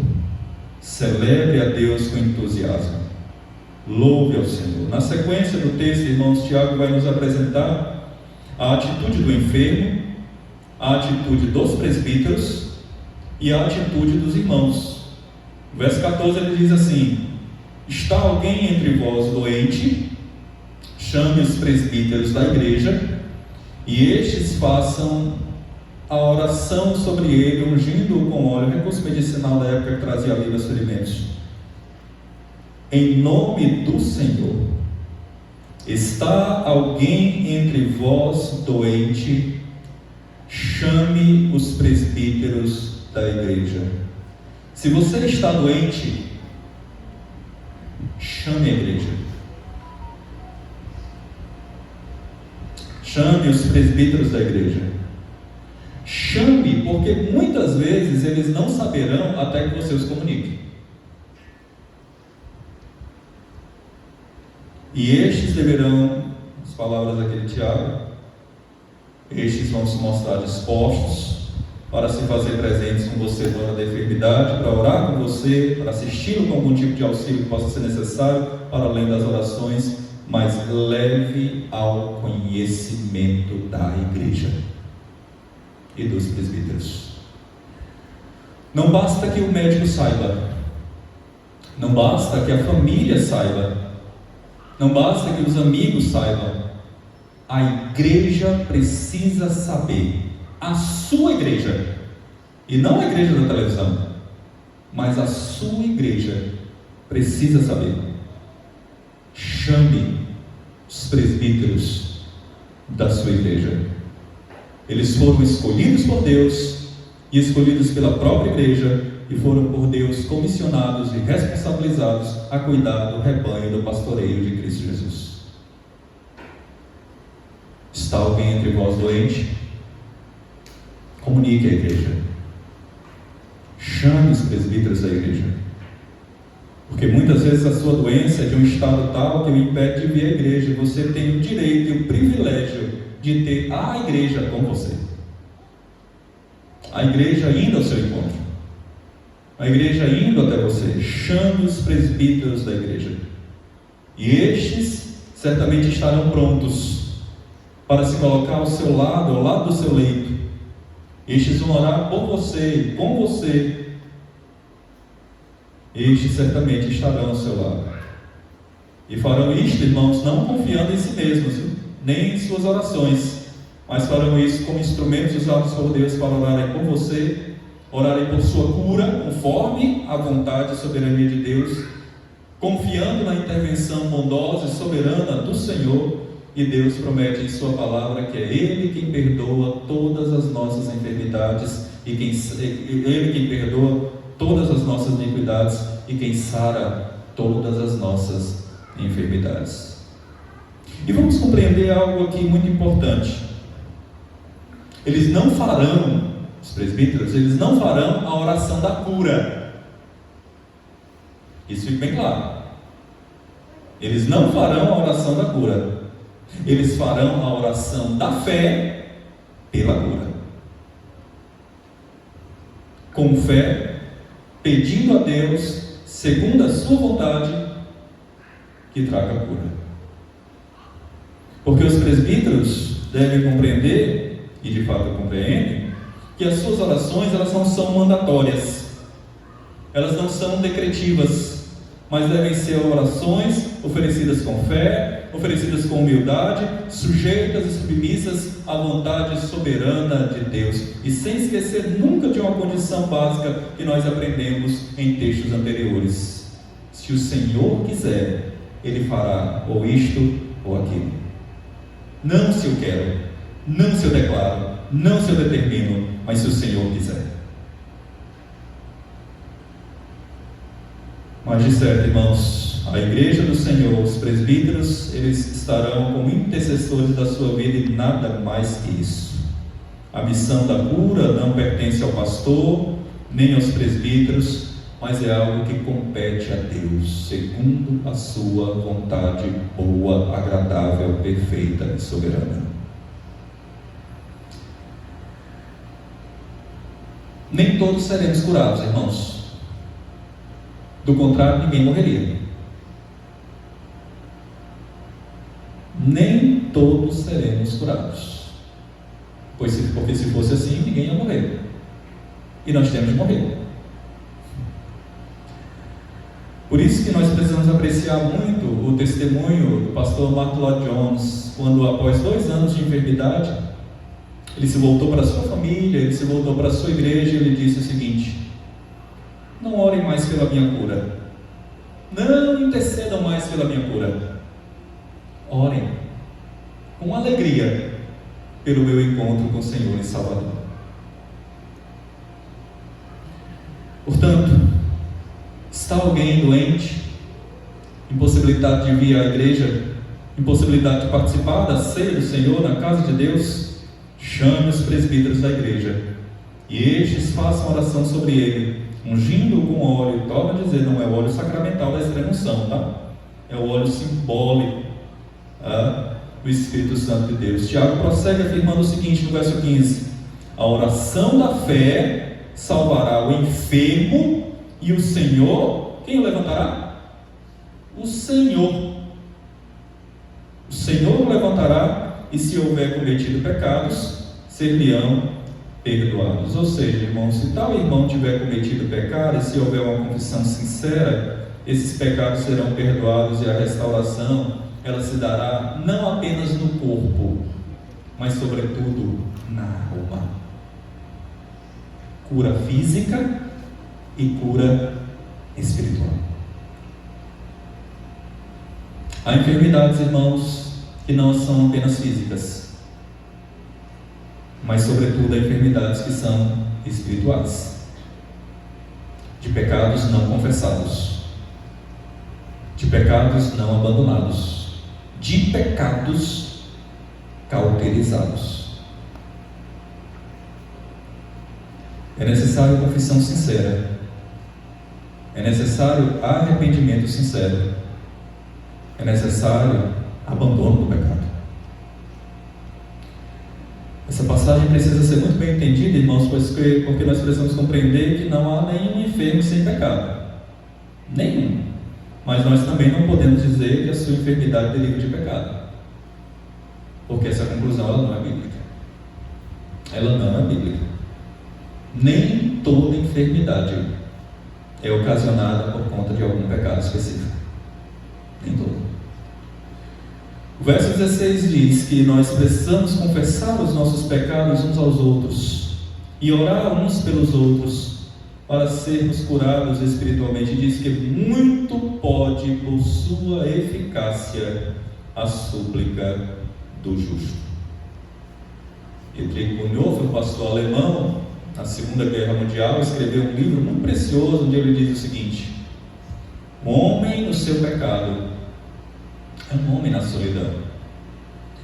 Celebre a Deus com entusiasmo. Louve ao Senhor. Na sequência do texto, irmãos, Tiago vai nos apresentar a atitude do enfermo, a atitude dos presbíteros e a atitude dos irmãos. No verso 14 ele diz assim: está alguém entre vós doente? Chame os presbíteros da igreja e estes façam a oração sobre ele, ungindo-o com óleo, recurso medicinal da época que trazia alívio aos ferimentos. Em nome do Senhor. Está alguém entre vós doente? Chame os presbíteros da igreja. Se você está doente, chame a igreja. Chame os presbíteros da igreja. Chame, porque muitas vezes eles não saberão até que você os comunique. E estes deverão, as palavras daquele Tiago, estes vão se mostrar dispostos para se fazer presentes com você na hora da enfermidade, para orar com você, para assisti-lo com algum tipo de auxílio que possa ser necessário, para além das orações, mas leve ao conhecimento da igreja e dos presbíteros. Não basta que o médico saiba, não basta que a família saiba, não basta que os amigos saibam. A igreja precisa saber. A sua igreja, e não a igreja da televisão, mas a sua igreja precisa saber. Chame os presbíteros da sua igreja. Eles foram escolhidos por Deus e escolhidos pela própria igreja, e foram por Deus comissionados e responsabilizados a cuidar do rebanho do pastoreio de Cristo Jesus. Está alguém entre vós doente? Comunique a igreja. Chame os presbíteros da igreja. Porque muitas vezes a sua doença é de um estado tal que o impede de vir à igreja. Você tem o direito e o privilégio de ter a igreja com você. A igreja indo ao seu encontro. A igreja indo até você. Chame os presbíteros da igreja. E estes certamente estarão prontos para se colocar ao seu lado, ao lado do seu leito. Estes vão orar por você, com você. Estes certamente estarão ao seu lado. E farão isto, irmãos, não confiando em si mesmos, nem em suas orações, mas farão isso como instrumentos usados por Deus para orarem por você, orarem por sua cura, conforme a vontade e soberania de Deus, confiando na intervenção bondosa e soberana do Senhor. E Deus promete em sua palavra que é Ele quem perdoa todas as nossas enfermidades, e Ele quem perdoa todas as nossas iniquidades, e quem sara todas as nossas enfermidades. E vamos compreender algo aqui muito importante. Eles não farão, os presbíteros, eles não farão a oração da cura. Isso fica bem claro. Eles não farão a oração da cura. Eles farão a oração da fé pela cura. Com fé, pedindo a Deus, segundo a sua vontade, que traga a cura. Porque os presbíteros devem compreender, e de fato compreendem, que as suas orações elas não são mandatórias, elas não são decretivas, mas devem ser orações oferecidas com fé, oferecidas com humildade, sujeitas e submissas à vontade soberana de Deus, e sem esquecer nunca de uma condição básica que nós aprendemos em textos anteriores: se o Senhor quiser, Ele fará ou isto ou aquilo. Não se eu quero, não se eu declaro, não se eu determino, mas se o Senhor quiser. Mas de certo, irmãos, a igreja do Senhor, os presbíteros, eles estarão como intercessores da sua vida e nada mais que isso. A missão da cura não pertence ao pastor, nem aos presbíteros, mas é algo que compete a Deus, segundo a sua vontade boa, agradável, perfeita e soberana. Nem todos seremos curados, irmãos. Do contrário, ninguém morreria. Nem todos seremos curados. Porque se fosse assim, ninguém ia morrer. E nós temos de morrer. Por isso que nós precisamos apreciar muito o testemunho do pastor Martin Lloyd-Jones, quando após 2 anos de enfermidade, ele se voltou para a sua família, ele se voltou para a sua igreja e ele disse o seguinte: não orem mais pela minha cura, não intercedam mais pela minha cura, orem com alegria pelo meu encontro com o Senhor e Salvador. Portanto, está alguém doente, impossibilidade de vir à igreja, impossibilidade de participar da ceia do Senhor na casa de Deus, chame os presbíteros da igreja e estes façam oração sobre ele, ungindo-o com óleo. Torna a dizer, não é o óleo sacramental da extrema-unção, tá? É o óleo simbólico do Espírito Santo de Deus. Tiago prossegue afirmando o seguinte no verso 15: a oração da fé salvará o enfermo, e o Senhor, quem o levantará? O Senhor. O Senhor o levantará, e se houver cometido pecados, ser-lhe-ão perdoados. Ou seja, irmão, se tal irmão tiver cometido pecado, e se houver uma confissão sincera, esses pecados serão perdoados, e a restauração, ela se dará não apenas no corpo, mas sobretudo na alma. Cura física e cura espiritual. Há enfermidades, irmãos, que não são apenas físicas, mas sobretudo há enfermidades que são espirituais, de pecados não confessados, de pecados não abandonados, de pecados cauterizados. É necessário confissão sincera, é necessário arrependimento sincero, é necessário abandono do pecado. Essa passagem precisa ser muito bem entendida, irmãos, porque nós precisamos compreender que não há nenhum enfermo sem pecado, nenhum. Mas nós também não podemos dizer que a sua enfermidade deriva de pecado, porque essa conclusão ela não é bíblica. Ela não é bíblica. Nem toda enfermidade é ocasionada por conta de algum pecado específico. Nem toda. O verso 16 diz que nós precisamos confessar os nossos pecados uns aos outros e orar uns pelos outros para sermos curados espiritualmente. Diz que muito pode por sua eficácia a súplica do justo. Dietrich Bonhoeffer, um pastor alemão, na Segunda Guerra Mundial, escreveu um livro muito precioso onde ele diz o seguinte: o homem no seu pecado é um homem na solidão.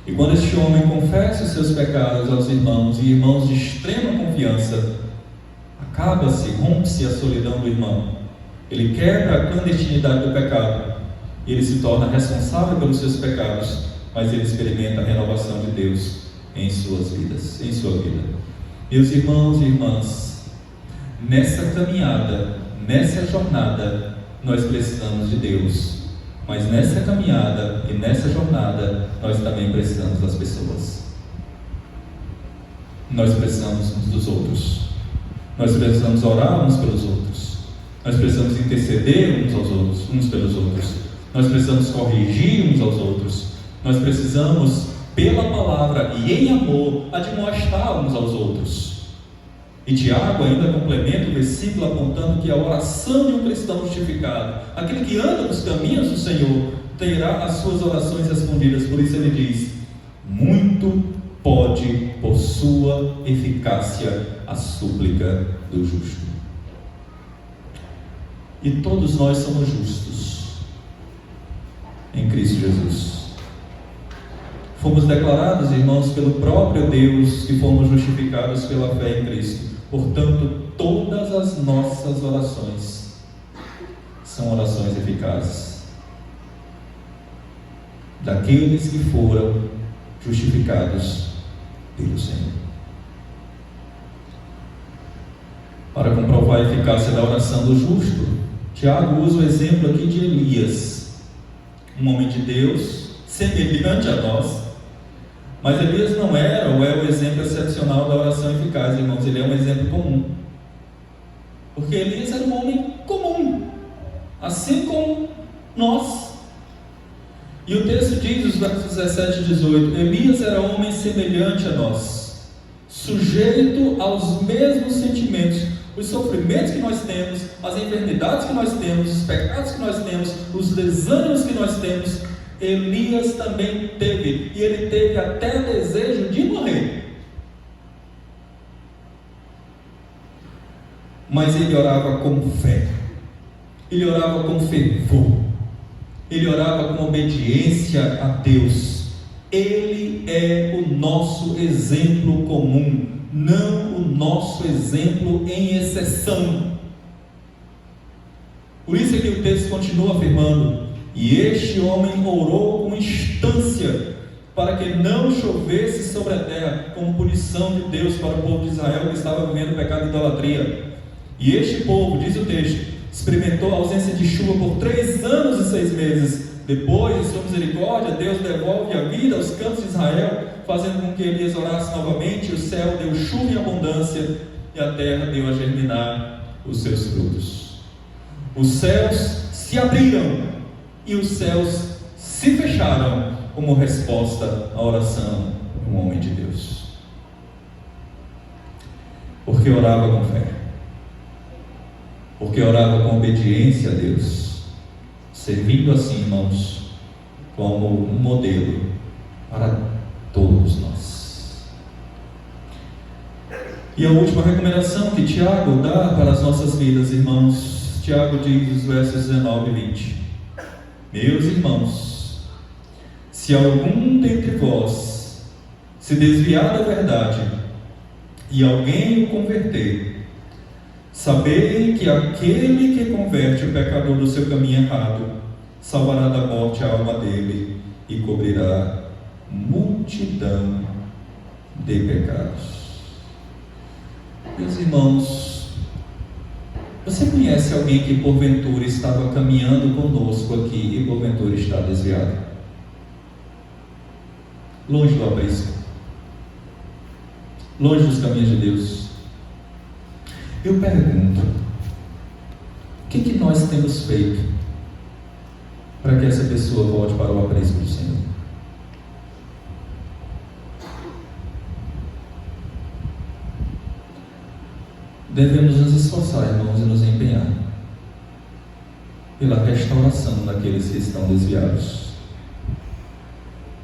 E quando este homem confessa os seus pecados aos irmãos, e irmãos de extrema confiança, acaba-se, rompe-se a solidão do irmão. Ele quebra a clandestinidade do pecado. E ele se torna responsável pelos seus pecados, mas ele experimenta a renovação de Deus. em suas vidas, em sua vida. Meus irmãos e irmãs, nessa caminhada, nessa jornada, nós precisamos de Deus, mas nessa caminhada e nessa jornada, nós também precisamos das pessoas. Nós precisamos uns dos outros, nós precisamos orar uns pelos outros, nós precisamos interceder uns pelos outros, nós precisamos corrigir uns aos outros, nós precisamos, pela palavra e em amor, admoestar uns aos outros. E Tiago ainda complementa o versículo apontando que a oração de um cristão justificado, aquele que anda nos caminhos do Senhor, terá as suas orações respondidas. Por isso ele diz: muito pode por sua eficácia a súplica do justo. E todos nós somos justos em Cristo Jesus. Fomos declarados, irmãos, pelo próprio Deus e fomos justificados pela fé em Cristo. Portanto, todas as nossas orações são orações eficazes daqueles que foram justificados pelo Senhor. Para comprovar a eficácia da oração do justo, Tiago usa o exemplo aqui de Elias, um homem de Deus, semelhante a nós. Mas Elias não era ou é o exemplo excepcional da oração eficaz, irmãos. Ele é um exemplo comum, porque Elias era um homem comum, assim como nós. E o texto diz, os versos 17 e 18: Elias era homem semelhante a nós, sujeito aos mesmos sentimentos, os sofrimentos que nós temos, as enfermidades que nós temos, os pecados que nós temos, os desânimos que nós temos. Elias também teve, e ele teve até desejo de morrer, mas ele orava com fé, ele orava com fervor, ele orava com obediência a Deus. Ele é o nosso exemplo comum, não o nosso exemplo em exceção. Por isso é que o texto continua afirmando: e este homem orou com instância para que não chovesse sobre a terra, como punição de Deus para o povo de Israel que estava vivendo o pecado de idolatria. E este povo, diz o texto, experimentou a ausência de chuva por 3 anos e 6 meses. Depois, em sua misericórdia, Deus devolve a vida aos campos de Israel, fazendo com que Elias orasse novamente. O céu deu chuva em abundância e a terra deu a germinar os seus frutos. Os céus se abriram e os céus se fecharam como resposta à oração de um homem de Deus, porque orava com fé, porque orava com obediência a Deus, servindo assim, irmãos, como um modelo para todos nós. E a última recomendação que Tiago dá para as nossas vidas, irmãos, Tiago diz nos versos 19 e 20: meus irmãos, se algum dentre vós se desviar da verdade e alguém o converter, sabei que aquele que converte o pecador do seu caminho errado salvará da morte a alma dele e cobrirá multidão de pecados. Meus irmãos, você conhece alguém que porventura estava caminhando conosco aqui e porventura está desviado? Longe do aprisco, longe dos caminhos de Deus. Eu pergunto, o que nós temos feito para que essa pessoa volte para o aprisco do Senhor? Devemos nos esforçar, irmãos, e nos empenhar pela restauração daqueles que estão desviados,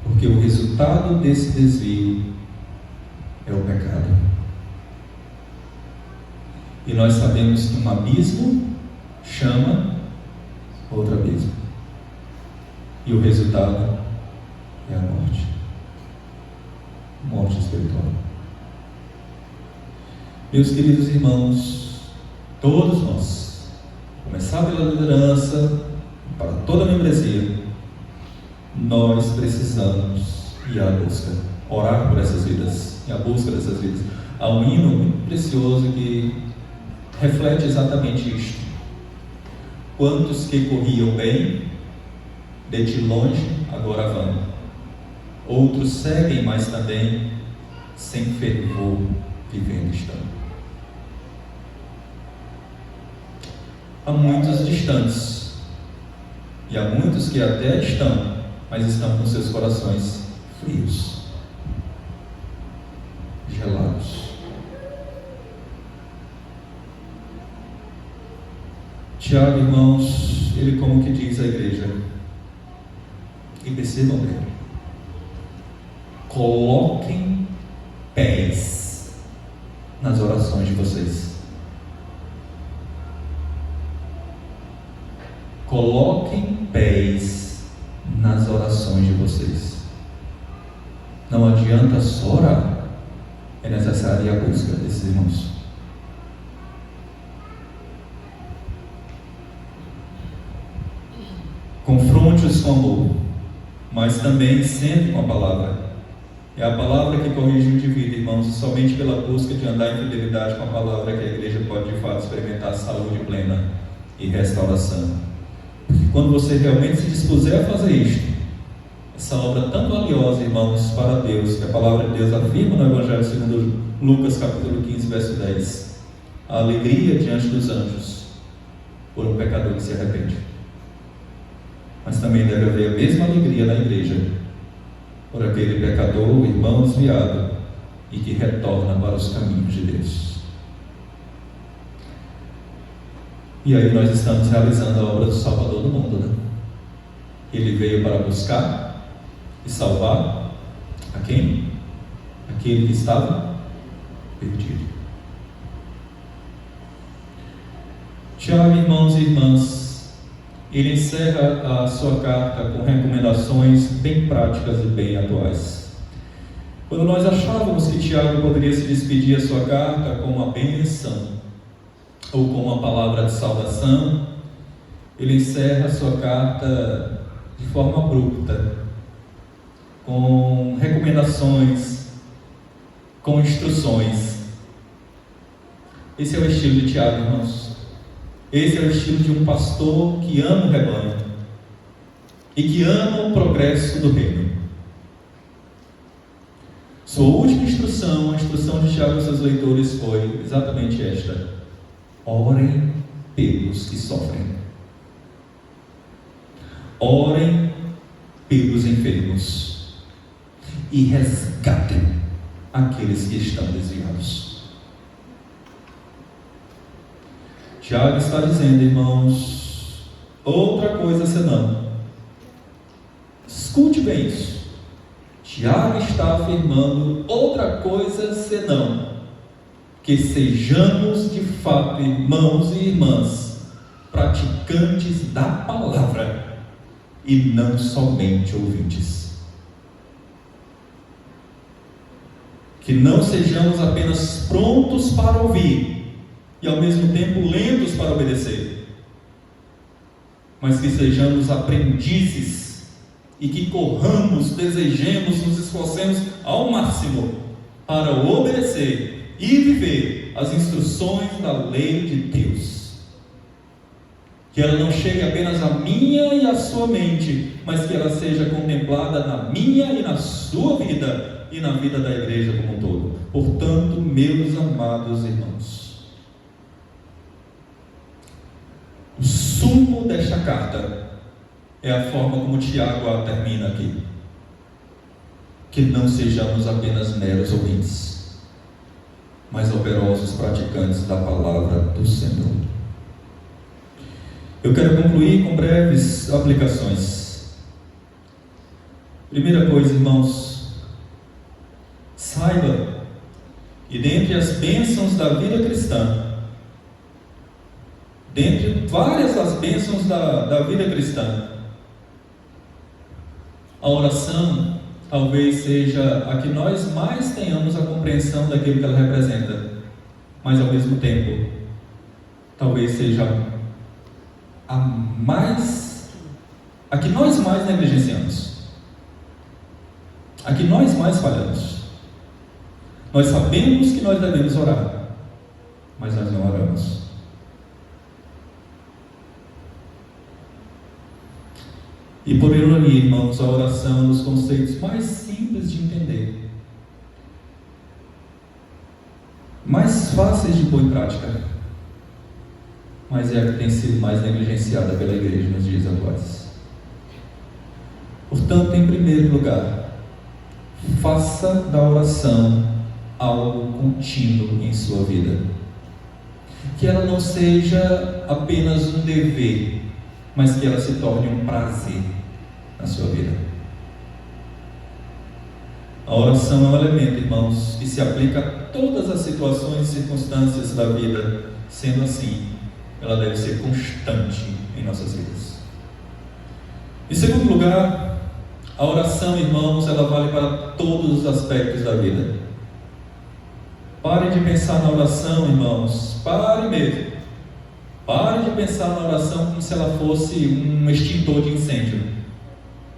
porque o resultado desse desvio é o pecado, e nós sabemos que um abismo chama outro abismo, e o resultado é a morte espiritual. Meus queridos irmãos, todos nós, começar pela liderança, para toda a membresia, nós precisamos ir à busca orar por essas vidas, e a busca dessas vidas. Há um hino muito precioso que reflete exatamente isto. Quantos que corriam bem, de ti longe, agora vão. Outros seguem, mas também sem fervor, vivendo estão. Há muitos distantes, e há muitos que até estão, mas estão com seus corações frios, gelados. Tiago, irmãos, ele como que diz à igreja, e percebam bem, coloquem pés nas orações de vocês. Coloquem pés nas orações de vocês. Não adianta só orar, é necessária a busca desses irmãos. Confronte-os com amor, mas também sempre com a palavra. É a palavra que corrige o indivíduo, irmãos, e somente pela busca de andar em fidelidade com a palavra que a igreja pode de fato experimentar saúde plena e restauração. Porque quando você realmente se dispuser a fazer isto, essa obra tão valiosa, irmãos, para Deus, que a palavra de Deus afirma no Evangelho segundo Lucas capítulo 15, verso 10, a alegria diante dos anjos por um pecador que se arrepende. Mas também deve haver a mesma alegria na igreja por aquele pecador, irmão desviado, e que retorna para os caminhos de Deus. E aí nós estamos realizando a obra do Salvador do mundo, né? Ele veio para buscar e salvar a quem? Aquele que estava perdido. Tiago, irmãos e irmãs, ele encerra a sua carta com recomendações bem práticas e bem atuais. Quando nós achávamos que Tiago poderia se despedir a sua carta com uma bênção ou com uma palavra de saudação, ele encerra a sua carta de forma abrupta, com recomendações, com instruções. Esse é o estilo de Tiago, irmãos. Esse é o estilo de um pastor que ama o rebanho e que ama o progresso do reino. Sua última instrução, a instrução de Tiago aos seus leitores foi exatamente esta: orem pelos que sofrem. Orem pelos enfermos e resgatem aqueles que estão desviados. Tiago está dizendo, irmãos, outra coisa senão. Escute bem isso. Tiago está afirmando outra coisa senão que sejamos de fato irmãos e irmãs praticantes da palavra e não somente ouvintes. Que não sejamos apenas prontos para ouvir e ao mesmo tempo lentos para obedecer, mas que sejamos aprendizes e que corramos, desejemos, nos esforcemos ao máximo para obedecer e viver as instruções da lei de Deus. Que ela não chegue apenas à minha e à sua mente, mas que ela seja contemplada na minha e na sua vida e na vida da igreja como um todo. Portanto, meus amados irmãos, o sumo desta carta é a forma como Tiago a termina aqui. Que não sejamos apenas meros ouvintes, mas operosos praticantes da palavra do Senhor. Eu quero concluir com breves aplicações. Primeira coisa, irmãos, saiba que dentre as bênçãos da vida cristã, dentre várias das bênçãos da vida cristã, a oração talvez seja a que nós mais tenhamos a compreensão daquilo que ela representa, mas ao mesmo tempo, talvez seja a que nós mais negligenciamos. a que nós mais falhamos. Nós sabemos que nós devemos orar, mas nós não oramos. E por ironia, irmãos, a oração é um dos conceitos mais simples de entender, mais fáceis de pôr em prática, mas é a que tem sido mais negligenciada pela igreja nos dias atuais. Portanto, em primeiro lugar, faça da oração algo contínuo em sua vida. Que ela não seja apenas um dever, mas que ela se torne um prazer na sua vida. A oração é um elemento, irmãos, que se aplica a todas as situações e circunstâncias da vida. Sendo assim, ela deve ser constante em nossas vidas. Em segundo lugar, a oração, irmãos, ela vale para todos os aspectos da vida. Pare de pensar na oração, irmãos, pare mesmo. Pare de pensar na oração como se ela fosse um extintor de incêndio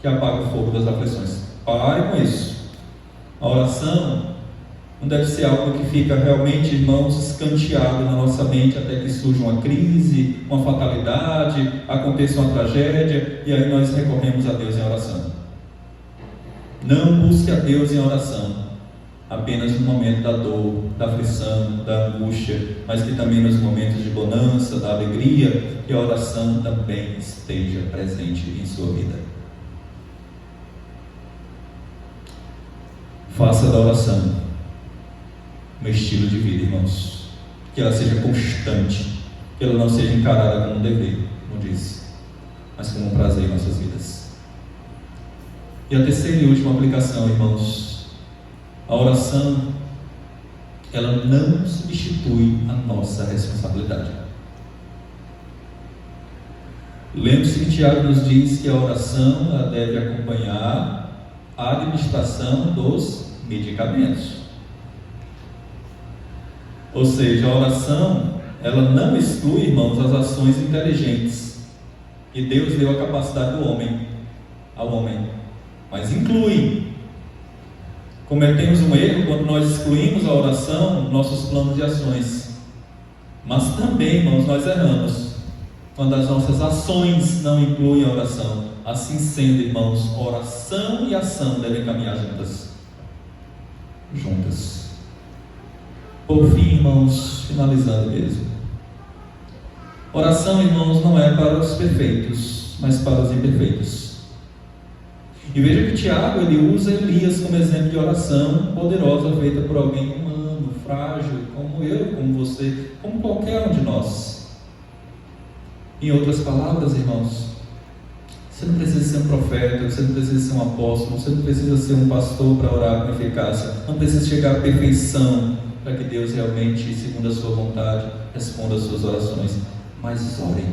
que apaga o fogo das aflições. Pare com isso. A oração não deve ser algo que fica realmente, irmãos, escanteado na nossa mente até que surja uma crise, uma fatalidade, aconteça uma tragédia e aí nós recorremos a Deus em oração. Não busque a Deus em oração apenas no momento da dor, da aflição, da angústia, mas que também nos momentos de bonança, da alegria, que a oração também esteja presente em sua vida. Faça da oração um estilo de vida, irmãos, que ela seja constante, que ela não seja encarada como um dever, como disse, mas como um prazer em nossas vidas. E a terceira e última aplicação, irmãos, a oração, ela não substitui a nossa responsabilidade. Lembre-se que Tiago nos diz que a oração ela deve acompanhar a administração dos medicamentos. Ou seja, a oração, ela não exclui, irmãos, as ações inteligentes que Deus deu a capacidade do homem, ao homem, mas inclui. Cometemos um erro quando nós excluímos a oração, nossos planos de ações. Mas também, irmãos, nós erramos quando as nossas ações não incluem a oração. Assim sendo, irmãos, oração e ação devem caminhar juntas. Por fim, irmãos, finalizando mesmo. Oração, irmãos, não é para os perfeitos, mas para os imperfeitos. E veja que Tiago, ele usa Elias como exemplo de oração poderosa feita por alguém humano, frágil, como eu, como você, como qualquer um de nós. Em outras palavras, irmãos, você não precisa ser um profeta, você não precisa ser um apóstolo, você não precisa ser um pastor para orar com eficácia, não precisa chegar à perfeição para que Deus realmente, segundo a sua vontade, responda as suas orações. Mas ore.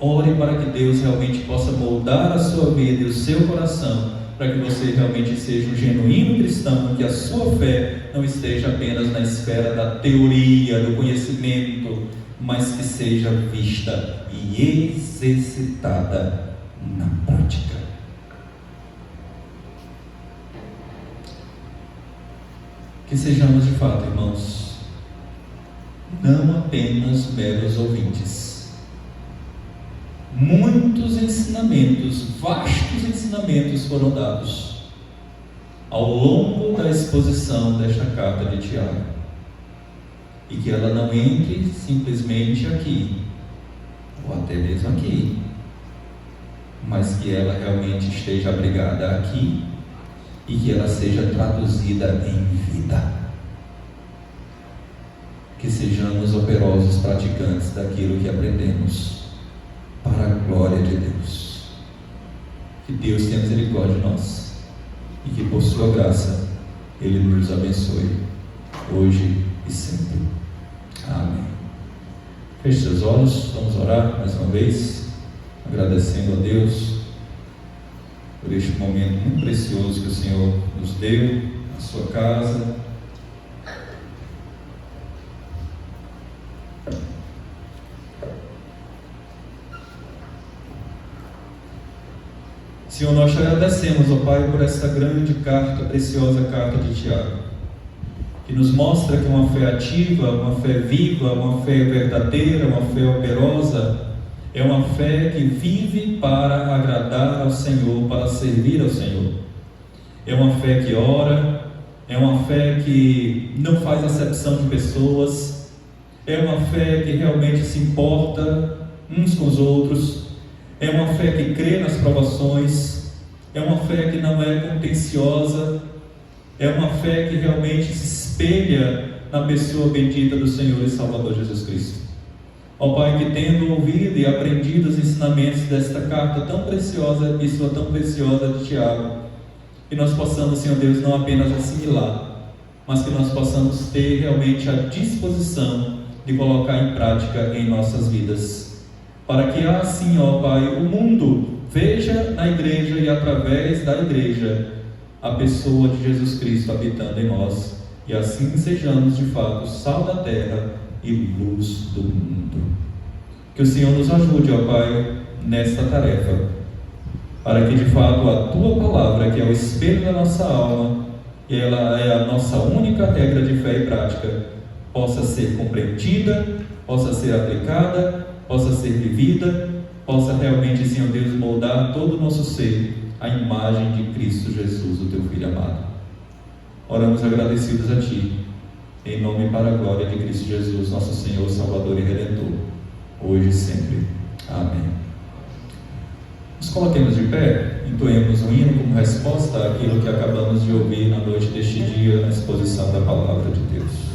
Ore para que Deus realmente possa moldar a sua vida e o seu coração, para que você realmente seja um genuíno cristão, que a sua fé não esteja apenas na esfera da teoria, do conhecimento, mas que seja vista e exercitada na prática. Que sejamos de fato, irmãos, não apenas meros ouvintes. Muitos ensinamentos, vastos ensinamentos foram dados ao longo da exposição desta carta de Tiago, e que ela não entre simplesmente aqui, ou até mesmo aqui, mas que ela realmente esteja abrigada aqui e que ela seja traduzida em vida. Que sejamos operosos praticantes daquilo que aprendemos, para a glória de Deus. Que Deus tenha misericórdia de nós e que por sua graça Ele nos abençoe hoje e sempre. Amém. Feche seus olhos, vamos orar mais uma vez, agradecendo a Deus por este momento muito precioso que o Senhor nos deu, na sua casa. Senhor, nós te agradecemos, ó Pai, por esta grande carta, preciosa carta de Tiago, que nos mostra que uma fé ativa, uma fé viva, uma fé verdadeira, uma fé operosa, é uma fé que vive para agradar ao Senhor, para servir ao Senhor. É uma fé que ora, é uma fé que não faz acepção de pessoas, é uma fé que realmente se importa uns com os outros, é uma fé que crê nas provações, é uma fé que não é contenciosa, é uma fé que realmente se espelha na pessoa bendita do Senhor e Salvador Jesus Cristo. Ó Pai, que tendo ouvido e aprendido os ensinamentos desta carta tão preciosa, epístola tão preciosa de Tiago, que nós possamos, Senhor Deus, não apenas assimilar, mas que nós possamos ter realmente a disposição de colocar em prática em nossas vidas, para que assim, ó Pai, o mundo veja na igreja e através da igreja a pessoa de Jesus Cristo habitando em nós, e assim sejamos de fato sal da terra e luz do mundo. Que o Senhor nos ajude, ó Pai, nesta tarefa, para que de fato a Tua palavra, que é o espelho da nossa alma, e ela é a nossa única regra de fé e prática, possa ser compreendida, possa ser aplicada, possa ser vivida, possa realmente, Senhor Deus, moldar todo o nosso ser à imagem de Cristo Jesus, o Teu Filho amado. Oramos agradecidos a Ti, em nome e para a glória de Cristo Jesus, nosso Senhor, Salvador e Redentor, hoje e sempre. Amém. Nos coloquemos de pé, entoemos um hino como resposta àquilo que acabamos de ouvir na noite deste dia, na exposição da Palavra de Deus.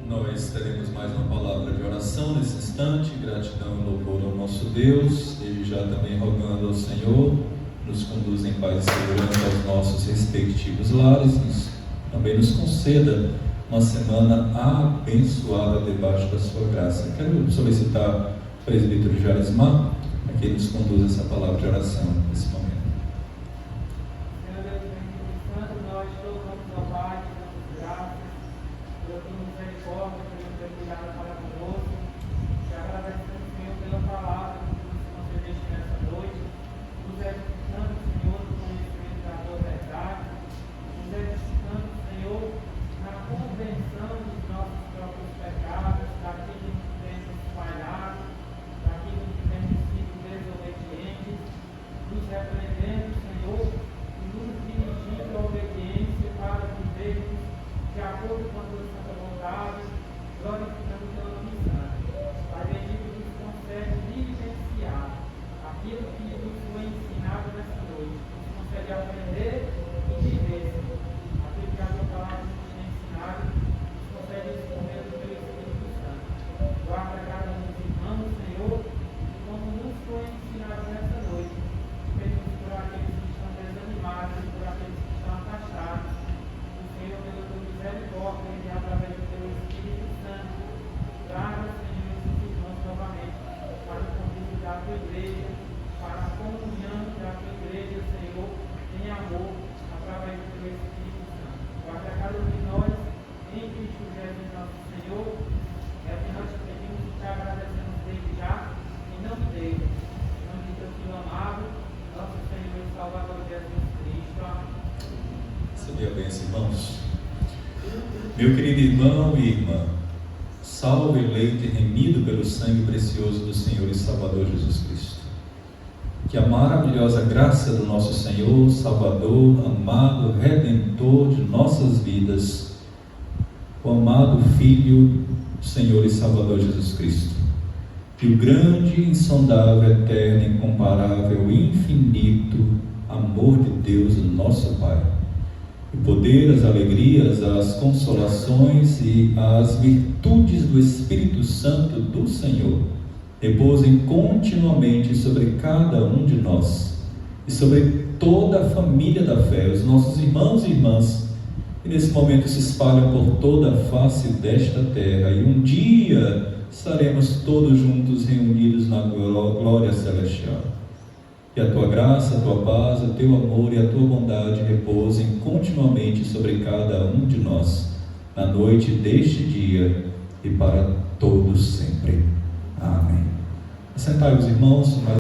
Nós teremos mais uma palavra de oração nesse instante, gratidão e louvor ao nosso Deus, desde já também rogando ao Senhor, nos conduza em paz e segurança aos nossos respectivos lares, também nos conceda uma semana abençoada debaixo da sua graça. Quero solicitar o presbítero Jarismar, para que ele nos conduza essa palavra de oração nesse momento. Receber a bênção, irmãos. Meu querido irmão e irmã, salvo, eleito e remido pelo sangue precioso do Senhor e Salvador Jesus Cristo. Que a maravilhosa graça do nosso Senhor, Salvador, amado, Redentor de nossas vidas, o amado Filho, Senhor e Salvador Jesus Cristo, que o grande, insondável, eterno, incomparável, infinito amor de Deus, o nosso Pai, o poder, as alegrias, as consolações e as virtudes do Espírito Santo do Senhor repousem continuamente sobre cada um de nós e sobre toda a família da fé, os nossos irmãos e irmãs que nesse momento se espalham por toda a face desta terra, e um dia estaremos todos juntos reunidos na glória celestial. Que a tua graça, a tua paz, o teu amor e a tua bondade repousem continuamente sobre cada um de nós, na noite deste dia e para todos sempre. Amém. Assentai-vos, irmãos.